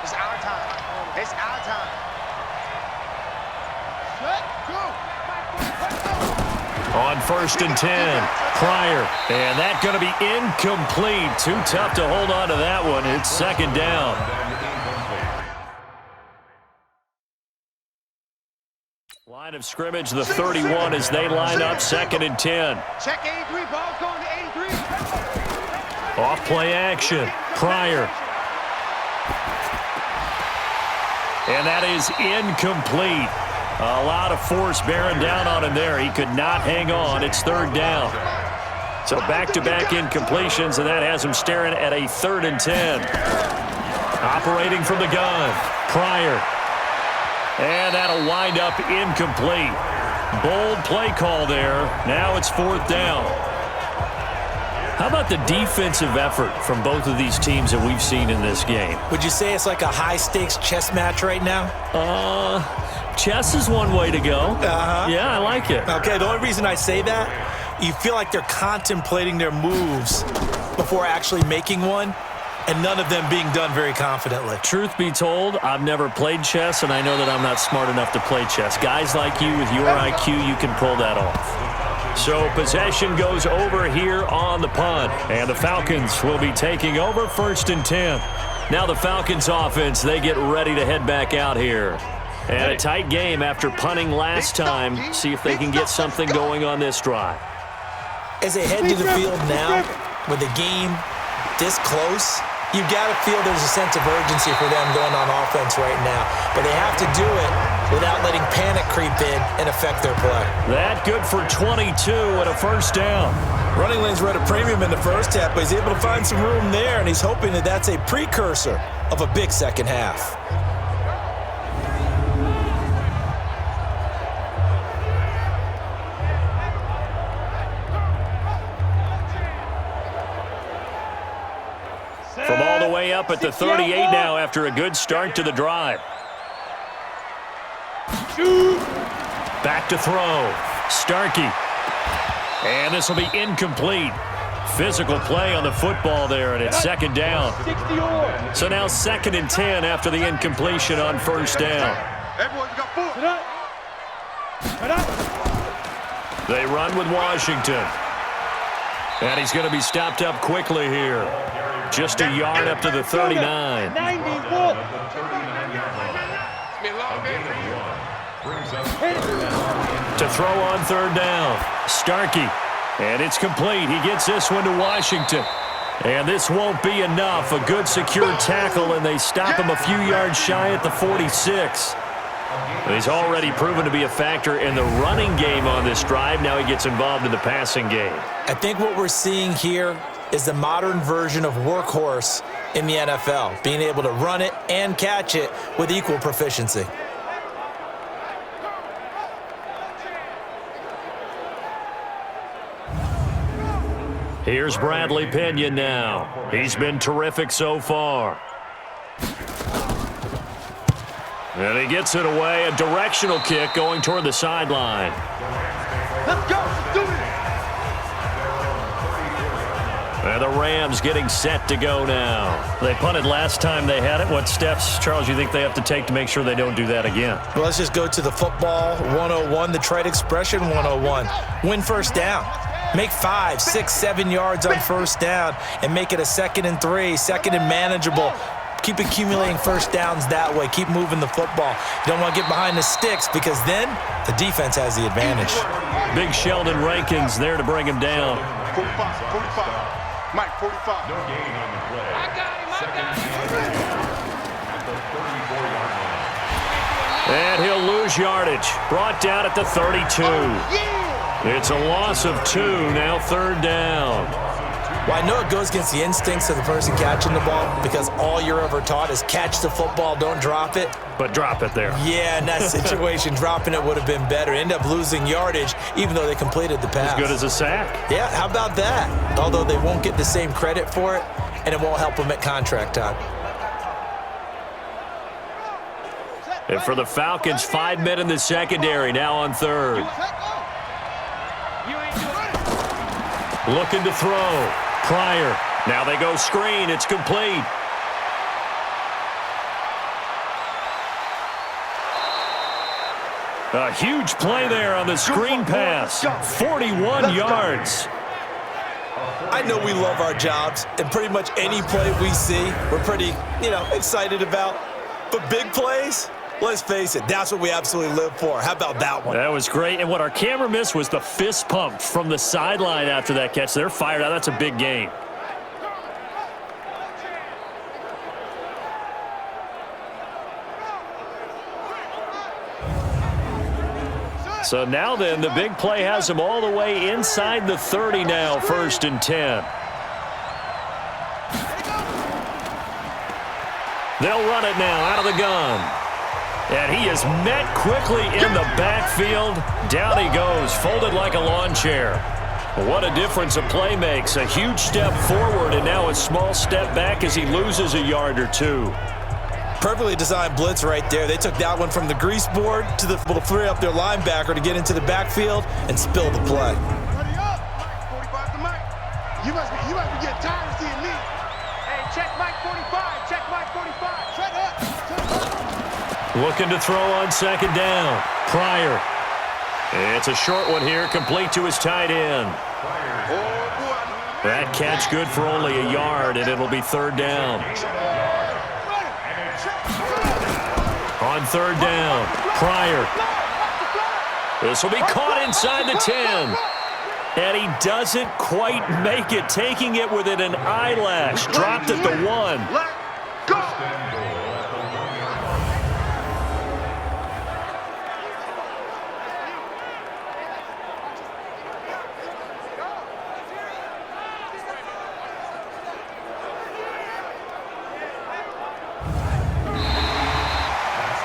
It's our time. It's our time. On 1st and 10, Pryor. And that's going to be incomplete. Too tough to hold on to that one. It's second down. Line of scrimmage, the 31 as they line up 2nd and 10. Check 83, ball's going to 83. Off play action, Pryor. And that is incomplete. A lot of force bearing down on him there. He could not hang on. It's 3rd down. So back-to-back incompletions, and that has him staring at a 3rd and 10. Operating from the gun, Pryor. And that'll wind up incomplete. Bold play call there. Now it's 4th down. How about the defensive effort from both of these teams that we've seen in this game? Would you say it's like a high-stakes chess match right now? Chess is one way to go. Yeah, I like it. Okay, the only reason I say that, you feel like they're contemplating their moves before actually making one, and none of them being done very confidently. Truth be told, I've never played chess, and I know that I'm not smart enough to play chess. Guys like you with your IQ, you can pull that off. So possession goes over here on the punt, and the Falcons will be taking over 1st and 10. Now the Falcons offense, they get ready to head back out here. And a tight game after punting last time. See if they can get something going on this drive. As they head to the field now, with the game this close, you've got to feel there's a sense of urgency for them going on offense right now. But they have to do it without letting panic creep in and affect their play. That good for 22 and a first down. Running lanes were at a premium in the first half, but he's able to find some room there, and he's hoping that that's a precursor of a big second half. From all the way up at the 38 now after a good start to the drive. Back to throw. Starkey. And this will be incomplete. Physical play on the football there, and it's 2nd down. So now 2nd and 10 after the incompletion on 1st down. They run with Washington. And he's going to be stopped up quickly here. Just a yard up to the 39. To throw on 3rd down. Starkey. And it's complete. He gets this one to Washington. And this won't be enough. A good secure tackle, and they stop him a few yards shy at the 46. He's already proven to be a factor in the running game on this drive. Now he gets involved in the passing game. I think what we're seeing here is the modern version of workhorse in the NFL, being able to run it and catch it with equal proficiency. Here's Bradley Pinion now. He's been terrific so far. And he gets it away. A directional kick going toward the sideline. Let's go. Let's do it. And the Rams getting set to go now. They punted last time they had it. What steps, Charles, you think they have to take to make sure they don't do that again? Well, let's just go to the football 101, the trite expression 101. Win first down. Make 5, 6, 7 yards on first down and make it a 2nd and 3, 2nd and manageable. Keep accumulating first downs that way. Keep moving the football. You don't want to get behind the sticks because then the defense has the advantage. Big Sheldon Rankins there to bring him down. 45. Mike, 45. No gain on the play. I got him. At the 34-yard line. And he'll lose yardage. Brought down at the 32. It's a loss of 2, now third down. Well, I know it goes against the instincts of the person catching the ball because all you're ever taught is catch the football, don't drop it. But drop it there. Yeah, in that situation, dropping it would have been better. End up losing yardage even though they completed the pass. As good as a sack. Yeah, how about that? Although they won't get the same credit for it, and it won't help them at contract time. And for the Falcons, 5 men in the secondary, now on third. Looking to throw. Pryor. Now they go screen. It's complete. A huge play there on the screen pass. 41 yards. I know we love our jobs, and pretty much any play we see, we're pretty, excited about. But big plays, let's face it, that's what we absolutely live for. How about that one? That was great. And what our camera missed was the fist pump from the sideline after that catch. They're fired out. That's a big game. So now then, the big play has them all the way inside the 30 now, 1st and 10. They'll run it now out of the gun. And he is met quickly in the backfield. Down he goes, folded like a lawn chair. What a difference a play makes. A huge step forward and now a small step back as he loses a yard or 2. Perfectly designed blitz right there. They took that one from the grease board to the free up their linebacker to get into the backfield and spill the play. Hurry up. 45 to Mike. You must be getting tired of seeing me. Hey, check Mike 45. Check Mike 45. Shut up. Looking to throw on 2nd down. Pryor. It's a short one here, complete to his tight end. That catch good for only a yard, and it'll be 3rd down. On 3rd down, Pryor. This will be caught inside the 10. And he doesn't quite make it, taking it within an eyelash. Dropped at the 1. Let go.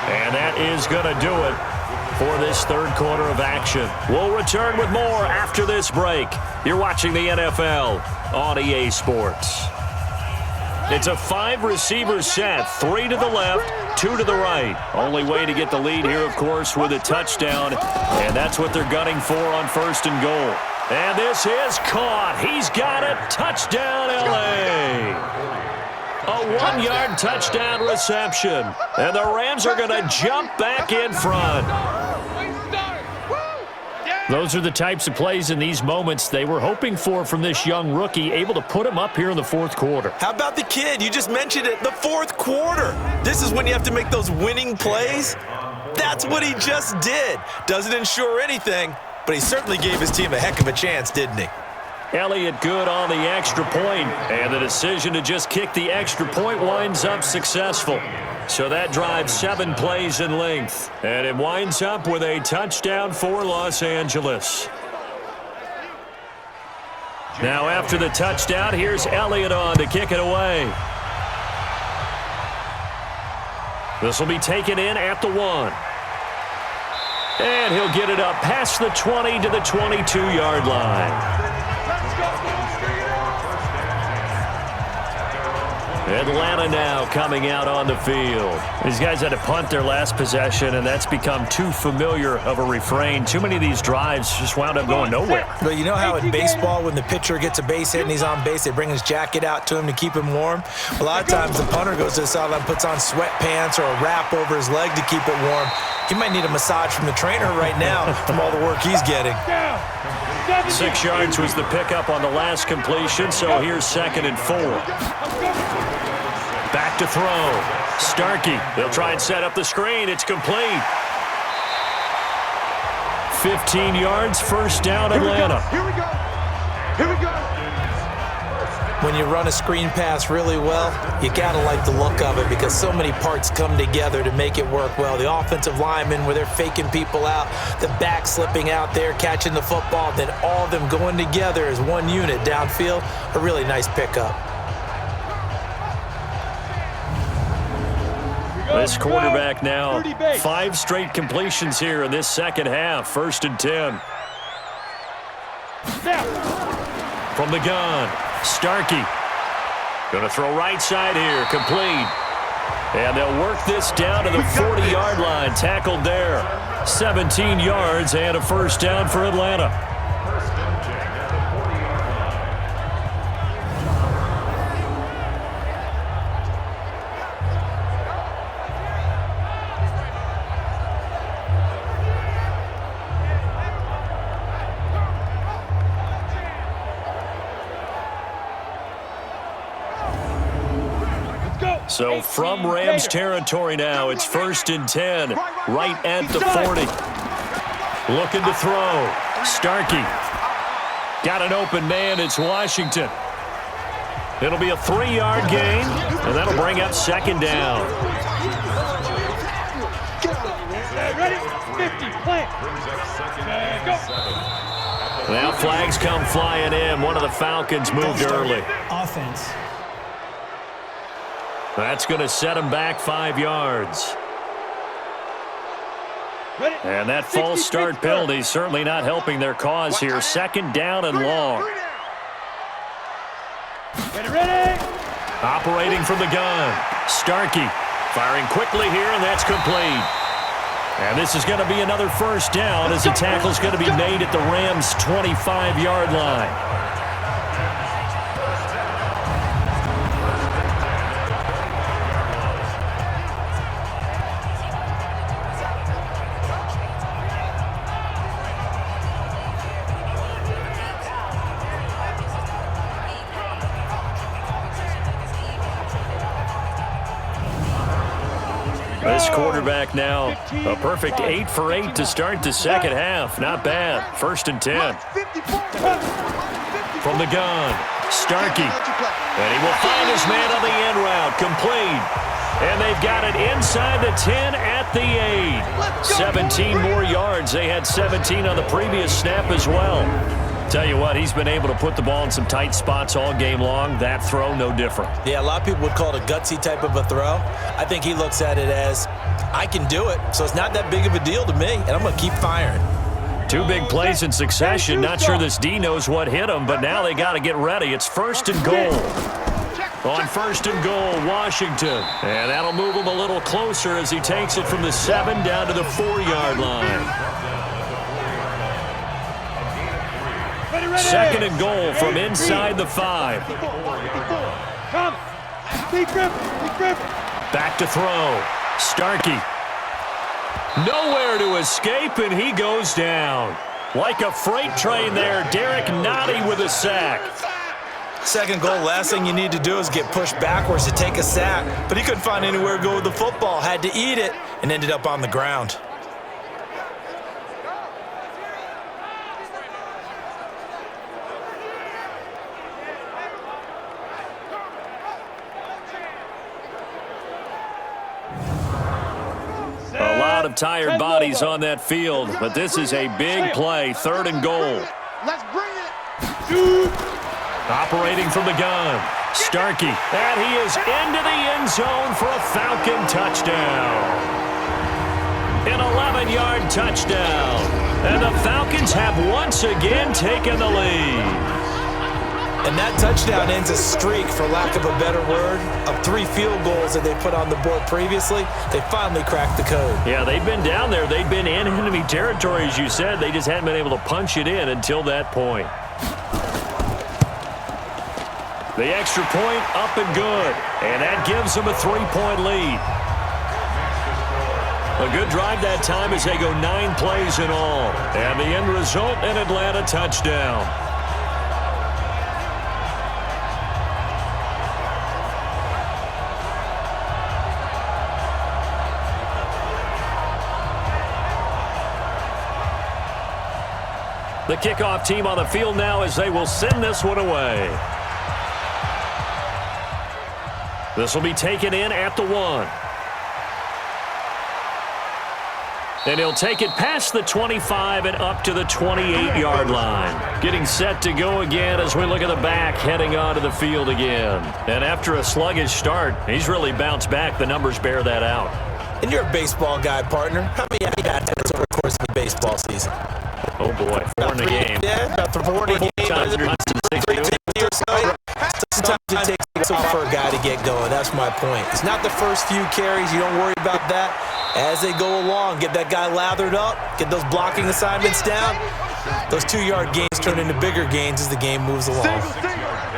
And that is going to do it for this 3rd quarter of action. We'll return with more after this break. You're watching the NFL on EA Sports. It's a 5-receiver set, 3 to the left, 2 to the right. Only way to get the lead here, of course, with a touchdown, and that's what they're gunning for on 1st and goal. And this is caught. He's got it. Touchdown, L.A. A 1-yard touchdown reception. And the Rams are going to jump back in front. Those are the types of plays in these moments they were hoping for from this young rookie, able to put him up here in the 4th quarter. How about the kid? You just mentioned it, the 4th quarter. This is when you have to make those winning plays. That's what he just did. Doesn't ensure anything, but he certainly gave his team a heck of a chance, didn't he? Elliott good on the extra point, and the decision to just kick the extra point winds up successful. So that drives 7 plays in length, and it winds up with a touchdown for Los Angeles. Now after the touchdown, here's Elliott on to kick it away. This will be taken in at the 1. And he'll get it up past the 20 to the 22-yard line. Atlanta now coming out on the field. These guys had to punt their last possession, and that's become too familiar of a refrain. Too many of these drives just wound up going nowhere. But you know how in baseball, when the pitcher gets a base hit and he's on base, they bring his jacket out to him to keep him warm? A lot of times the punter goes to the sideline, puts on sweatpants or a wrap over his leg to keep it warm. He might need a massage from the trainer right now from all the work he's getting. 6 yards was the pickup on the last completion, so here's 2nd and 4. Back to throw. Starkey. They'll try and set up the screen. It's complete. 15 yards, first down, Atlanta. Here we go. Here we go. When you run a screen pass really well, you got to like the look of it because so many parts come together to make it work well. The offensive linemen, where they're faking people out, the back slipping out there, catching the football, then all of them going together as one unit downfield, a really nice pickup. This quarterback now, 5 straight completions here in this second half. 1st and 10. From the gun, Starkey. Going to throw right side here, complete. And they'll work this down to the 40-yard line. Tackled there. 17 yards and a first down for Atlanta. First and 10 at the 40-yard So from Rams territory now, it's 1st and 10, right at the 40. Looking to throw. Starkey. Got an open man. It's Washington. It'll be a 3-yard gain, and that'll bring up 2nd down. Ready? 50, plant. brings up 2nd and 7. Now flags come flying in. One of the Falcons moved early. Offense. That's going to set them back 5 yards. And that false start penalty certainly not helping their cause here. 2nd down and long. Ready? Operating from the gun. Starkey firing quickly here, and that's complete. And this is going to be another first down as the tackle's going to be made at the Rams' 25-yard line. This quarterback now, a perfect 8 for 8 to start the second half. Not bad. 1st and 10. From the gun, Starkey. And he will find his man on the end route. Complete. And they've got it inside the 10 at the 8. 17 more yards. They had 17 on the previous snap as well. Tell you what, he's been able to put the ball in some tight spots all game long. That throw, no different. Yeah, a lot of people would call it a gutsy type of a throw. I think he looks at it as, I can do it, so it's not that big of a deal to me, and I'm going to keep firing. 2 big plays in succession. Not sure this D knows what hit him, but now they got to get ready. It's 1st and goal. On 1st and goal, Washington. And that'll move him a little closer as he takes it from the 7 down to the 4-yard line. 2nd and goal from inside the 5. Come. Big grip. Back to throw. Starkey. Nowhere to escape, and he goes down. Like a freight train there, Derek Nottie with a sack. 2nd goal, last thing you need to do is get pushed backwards to take a sack. But he couldn't find anywhere to go with the football, had to eat it, and ended up on the ground. A lot of tired bodies on that field, but this is a big play. 3rd and goal. Let's bring it. Shoot. Operating from the gun, Starkey. And he is into the end zone for a Falcon touchdown. An 11-yard touchdown. And the Falcons have once again taken the lead. And that touchdown ends a streak, for lack of a better word, of 3 field goals that they put on the board previously. They finally cracked the code. Yeah, they've been down there. They've been in enemy territory, as you said. They just hadn't been able to punch it in until that point. The extra point up and good. And that gives them a 3-point lead. A good drive that time as they go 9 plays in all. And the end result, an Atlanta touchdown. The kickoff team on the field now as they will send this one away. This will be taken in at the 1. And he'll take it past the 25 and up to the 28-yard line. Getting set to go again as we look at the back heading onto the field again. And after a sluggish start, he's really bounced back. The numbers bear that out. And you're a baseball guy, partner. How many at-bats over the course of the baseball season? Oh, boy. 4 in a game. Yeah, about 4 in a game. Sometimes it takes for a guy to get going. That's my point. It's not the first few carries. You don't worry about that. As they go along, get that guy lathered up, get those blocking assignments down. Those 2-yard gains turn into bigger gains as the game moves along.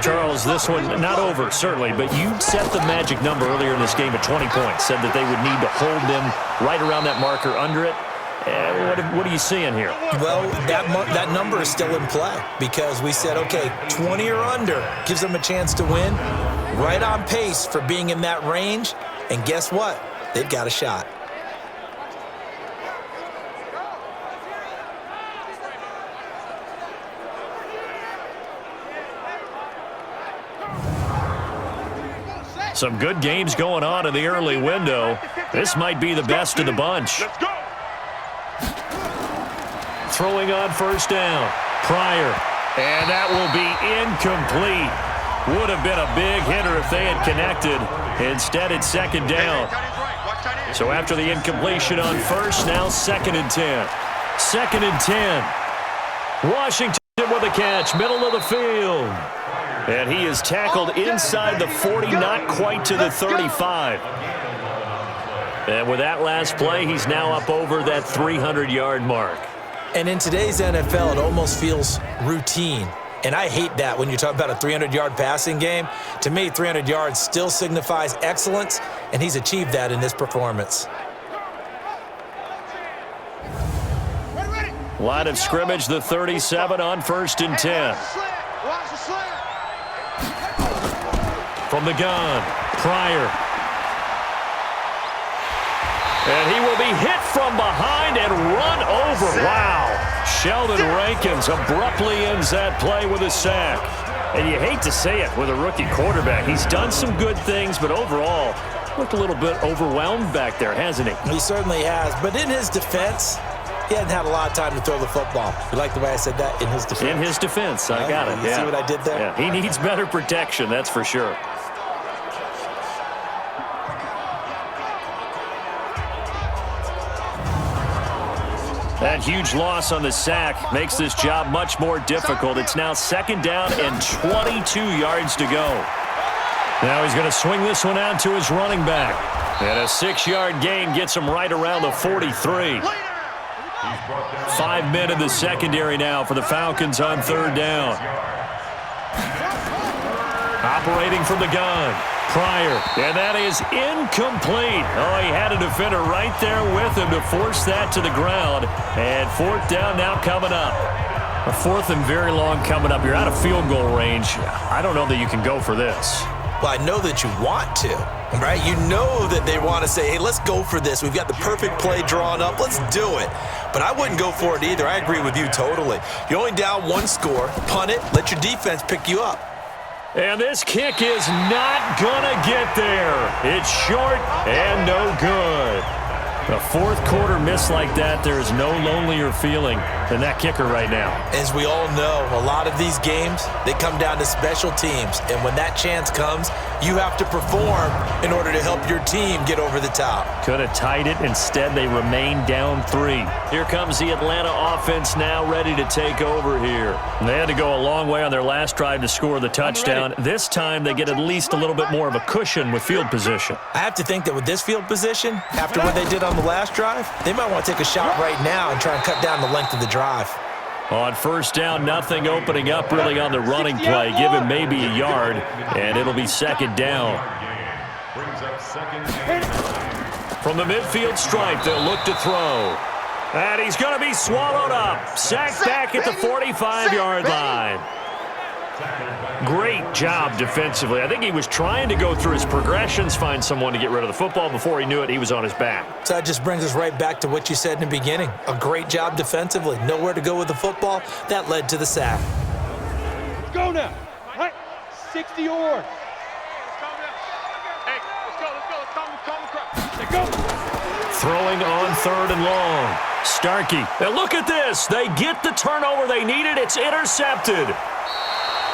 Charles, this one not over, certainly, but you set the magic number earlier in this game at 20 points. Said that they would need to hold them right around that marker under it. What are you seeing here? Well, that number is still in play because we said, okay, 20 or under gives them a chance to win. Right on pace for being in that range. And guess what? They've got a shot. Some good games going on in the early window. This might be the best of the bunch. Let's go. Throwing on first down. Pryor. And that will be incomplete. Would have been a big hitter if they had connected. Instead, it's second down. So after the incompletion on first, now 2nd and 10. 2nd and 10. Washington with a catch, middle of the field. And he is tackled inside the 40, not quite to the 35. And with that last play, he's now up over that 300-yard mark. And in today's NFL, it almost feels routine. And I hate that when you talk about a 300-yard passing game. To me, 300 yards still signifies excellence, and he's achieved that in this performance. Line of scrimmage, the 37 on 1st and 10. From the gun, Pryor. And he will be hit from behind and run over. Wow. Sheldon Rankins abruptly ends that play with a sack. And you hate to say it with a rookie quarterback. He's done some good things, but overall, looked a little bit overwhelmed back there, hasn't he? He certainly has. But in his defense, he hadn't had a lot of time to throw the football. You like the way I said that? In his defense. In his defense. I got it. You see what I did there? Yeah. He needs better protection, that's for sure. That huge loss on the sack makes this job much more difficult. It's now 2nd down and 22 yards to go. Now he's going to swing this one out to his running back. And a 6-yard gain gets him right around the 43. 5 men in the secondary now for the Falcons on 3rd down. Operating from the gun. Pryor, and that is incomplete. Oh, he had a defender right there with him to force that to the ground. And 4th down now coming up. A 4th and very long coming up. You're out of field goal range. I don't know that you can go for this. Well, I know that you want to, right? You know that they want to say, hey, let's go for this. We've got the perfect play drawn up. Let's do it. But I wouldn't go for it either. I agree with you totally. You're only down 1 score. Punt it. Let your defense pick you up. And this kick is not gonna get there. It's short and no good. A 4th quarter miss like that, there is no lonelier feeling than that kicker right now. As we all know, a lot of these games, they come down to special teams. And when that chance comes, you have to perform in order to help your team get over the top. Could have tied it. Instead, they remain down 3. Here comes the Atlanta offense now ready to take over here. And they had to go a long way on their last drive to score the touchdown. This time, they get at least a little bit more of a cushion with field position. I have to think that with this field position, after what they did on the last drive, they might want to take a shot right now and try and cut down the length of the drive. On 1st down, nothing opening up really on the running play. Give him maybe a yard, and it'll be 2nd down. From the midfield stripe, they'll look to throw. And he's going to be swallowed up. Sacked back at the 45-yard line. Great job defensively. I think he was trying to go through his progressions, find someone to get rid of the football. Before he knew it, he was on his back. So that just brings us right back to what you said in the beginning. A great job defensively. Nowhere to go with the football. That led to the sack. Let's go now. Right. 60 yards. Hey, let's go. Let's go. Throwing on 3rd and long. Starkey. And look at this. They get the turnover they needed. It's intercepted.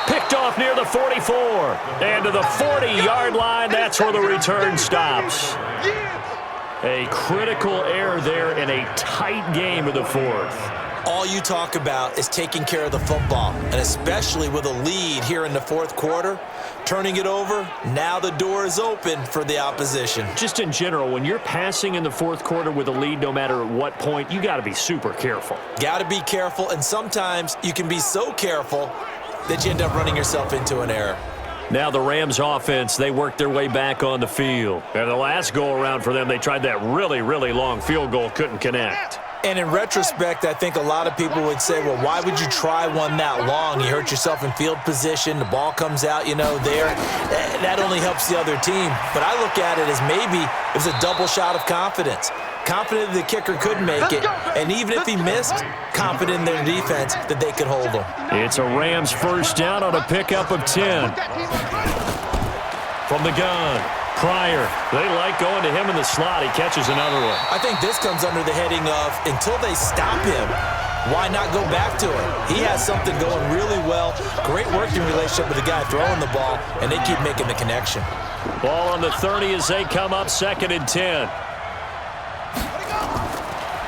Picked off near the 44. And to the 40-yard line, that's where the return stops. A critical error there in a tight game of the 4th. All you talk about is taking care of the football, and especially with a lead here in the 4th quarter, turning it over, now the door is open for the opposition. Just in general, when you're passing in the 4th quarter with a lead, no matter at what point, you got to be super careful. Got to be careful, and sometimes you can be so careful that you end up running yourself into an error. Now the Rams offense, they worked their way back on the field. And the last go-around for them, they tried that really, really long field goal, couldn't connect. And in retrospect, I think a lot of people would say, well, why would you try one that long? You hurt yourself in field position. The ball comes out, there. That only helps the other team. But I look at it as maybe it was a double shot of confidence. Confident the kicker could make it. And even if he missed, confident in their defense that they could hold him. It's a Rams first down on a pickup of 10. From the gun. Pryor, they like going to him in the slot. He catches another one. I think this comes under the heading of until they stop him, why not go back to it? He has something going really well. Great working relationship with the guy throwing the ball, and they keep making the connection. Ball on the 30 as they come up 2nd and 10.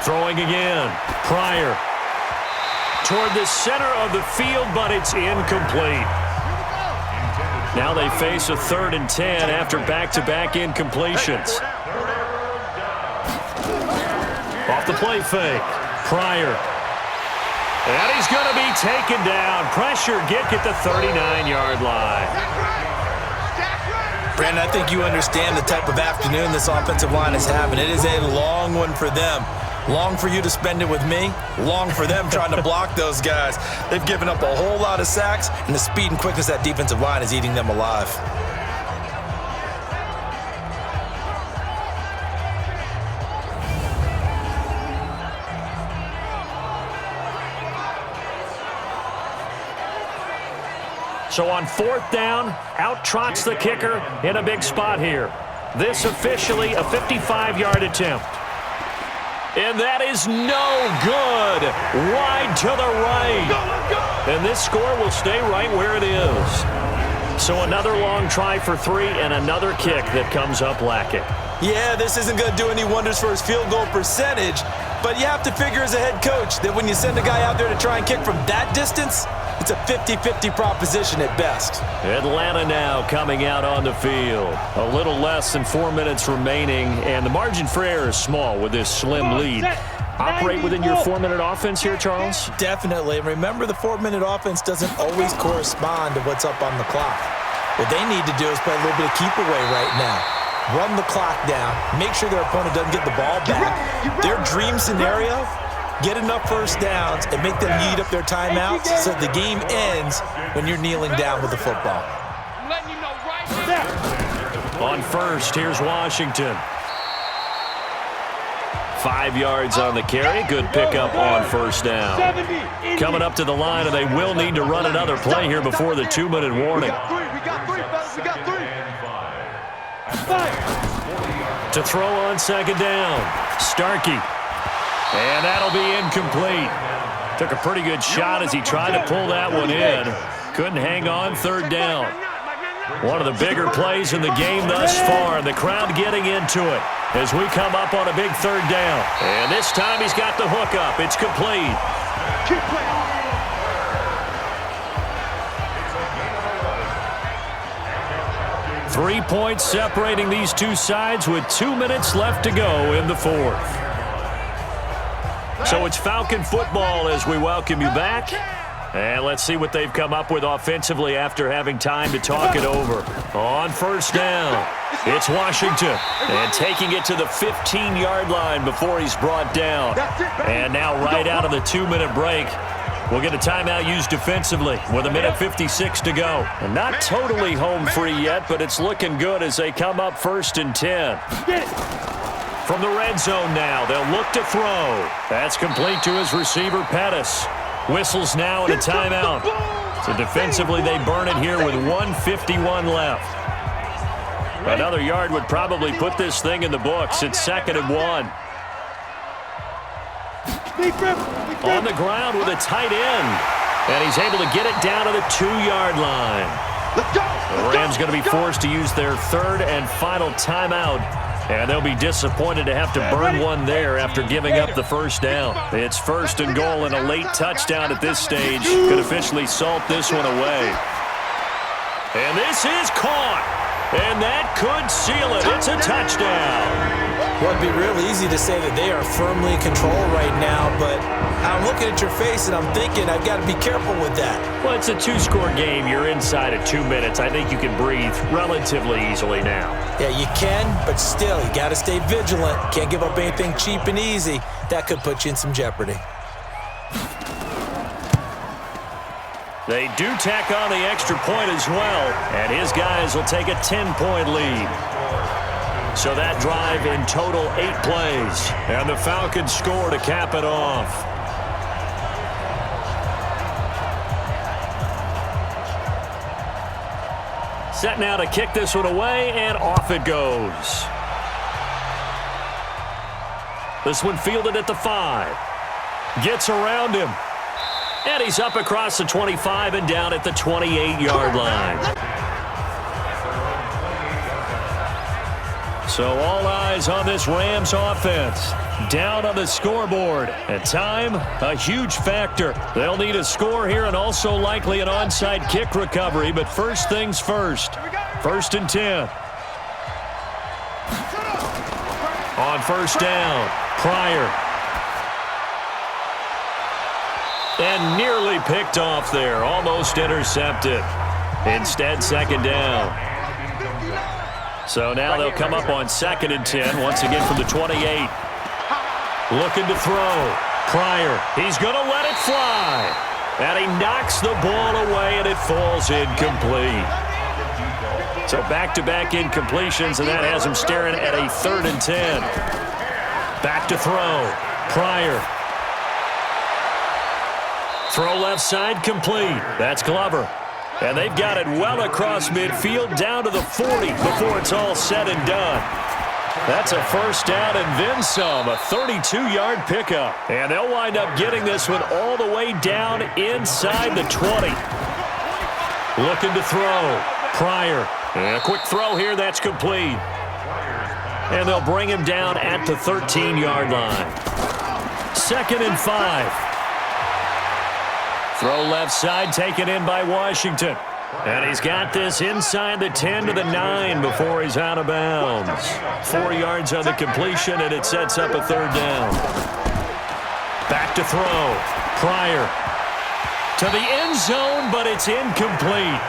Throwing again. Pryor. Toward the center of the field, but it's incomplete. Now they face a 3rd and 10 after back-to-back incompletions. Off the play fake. Pryor. And he's going to be taken down. Pressure get the 39-yard line. Brandon, I think you understand the type of afternoon this offensive line is having. It is a long one for them. Long for you to spend it with me. Long for them trying to block those guys. They've given up a whole lot of sacks, and the speed and quickness of that defensive line is eating them alive. So on 4th down, out trots the kicker in a big spot here. This officially a 55-yard attempt. And that is no good. Wide to the right. And this score will stay right where it is. So another long try for 3 and another kick that comes up lacking. Yeah, this isn't going to do any wonders for his field goal percentage, but you have to figure as a head coach that when you send a guy out there to try and kick from that distance, it's a 50-50 proposition at best. Atlanta now coming out on the field. A little less than 4 minutes remaining, and the margin for error is small with this slim lead. Operate within your 4-minute offense here, Charles? Definitely. Remember, the 4-minute offense doesn't always correspond to what's up on the clock. What they need to do is play a little bit of keep away right now. Run the clock down. Make sure their opponent doesn't get the ball back. Their dream scenario, get enough first downs and make them eat up their timeouts so the game ends when you're kneeling down with the football. On first, here's Washington. 5 yards on the carry. Good pickup on first down. Coming up to the line, and they will need to run another play here before the 2-minute warning. To throw on 2nd down. Starkey. And that'll be incomplete. Took a pretty good shot as he tried to pull that one in. Couldn't hang on 3rd down. One of the bigger plays in the game thus far, and the crowd getting into it as we come up on a big 3rd down. And this time he's got the hook up. It's complete. 3 points separating these two sides with 2 minutes left to go in the 4th. So it's Falcon football as we welcome you back. And let's see what they've come up with offensively after having time to talk it over. On first down, it's Washington. And taking it to the 15-yard line before he's brought down. And now right out of the 2-minute break, We'll get a timeout used defensively with 1:56 to go. And not totally home free yet, but it's looking good as they come up 1st and 10. From the red zone now, they'll look to throw. That's complete to his receiver, Pettis. Whistles now and a timeout. So defensively, they burn it here with 1:51 left. Another yard would probably put this thing in the books. It's 2nd and 1. On the ground with a tight end. And he's able to get it down to the 2-yard line. The Rams going to be forced to use their 3rd and final timeout. And they'll be disappointed to have to burn one there after giving up the first down. It's 1st and goal, and a late touchdown at this stage could officially salt this one away. And this is caught. And that could seal it. It's a touchdown. Well, it'd be real easy to say that they are firmly in control right now, but I'm looking at your face and I'm thinking I've got to be careful with that. Well, it's a 2-score game. You're inside of 2 minutes. I think you can breathe relatively easily now. Yeah, you can, but still, you got to stay vigilant. Can't give up anything cheap and easy. That could put you in some jeopardy. They do tack on the extra point as well, and his guys will take a 10-point lead. So that drive in total 8 plays, and the Falcons score to cap it off. Set now to kick this one away, and off it goes. This one fielded at the 5. Gets around him. And he's up across the 25 and down at the 28-yard line. So all eyes on this Rams offense. Down on the scoreboard. At time, a huge factor. They'll need a score here and also likely an onside kick recovery. But first things first. 1st and 10. On 1st down, Pryor. And nearly picked off there. Almost intercepted. Instead, 2nd down. So now they'll come up on 2nd and 10. Once again from the 28. Looking to throw. Pryor. He's going to let it fly. And he knocks the ball away, and it falls incomplete. So back-to-back incompletions, and that has him staring at a 3rd and 10. Back to throw. Pryor. Throw left side complete. That's Glover. And they've got it well across midfield down to the 40 before it's all said and done. That's a 1st down and then some, a 32-yard pickup. And they'll wind up getting this one all the way down inside the 20. Looking to throw. Pryor. And a quick throw here, that's complete. And they'll bring him down at the 13-yard line. 2nd and 5. Throw left side taken in by Washington. And he's got this inside the 10 to the 9 before he's out of bounds. 4 yards on the completion, and it sets up a 3rd down. Back to throw. Pryor. To the end zone, but it's incomplete.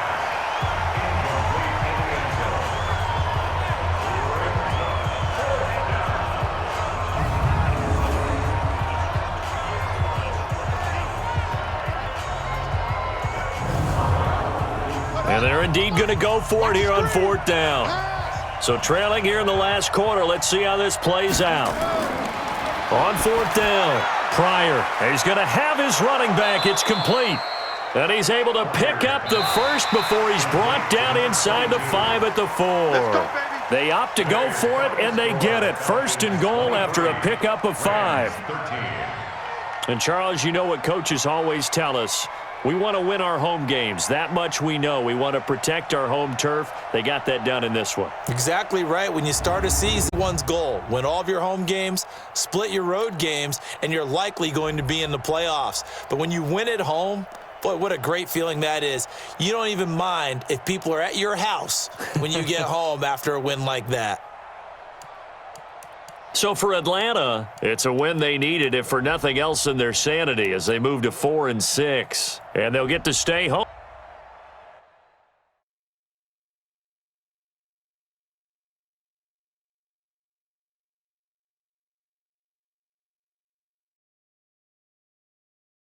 And they're indeed going to go for it here on 4th down. So trailing here in the last quarter. Let's see how this plays out. On 4th down, Pryor. He's going to have his running back. It's complete. And he's able to pick up the first before he's brought down inside the 5 at the 4. They opt to go for it, and they get it. 1st and goal after a pickup of 5. And, Charles, you know what coaches always tell us. We want to win our home games. That much we know. We want to protect our home turf. They got that done in this one. Exactly right. When you start a season, one's goal. Win all of your home games, split your road games, and you're likely going to be in the playoffs. But when you win at home, boy, what a great feeling that is. You don't even mind if people are at your house when you get home after a win like that. So for Atlanta, it's a win they needed, if for nothing else in their sanity, as they move to 4-6. And they'll get to stay home.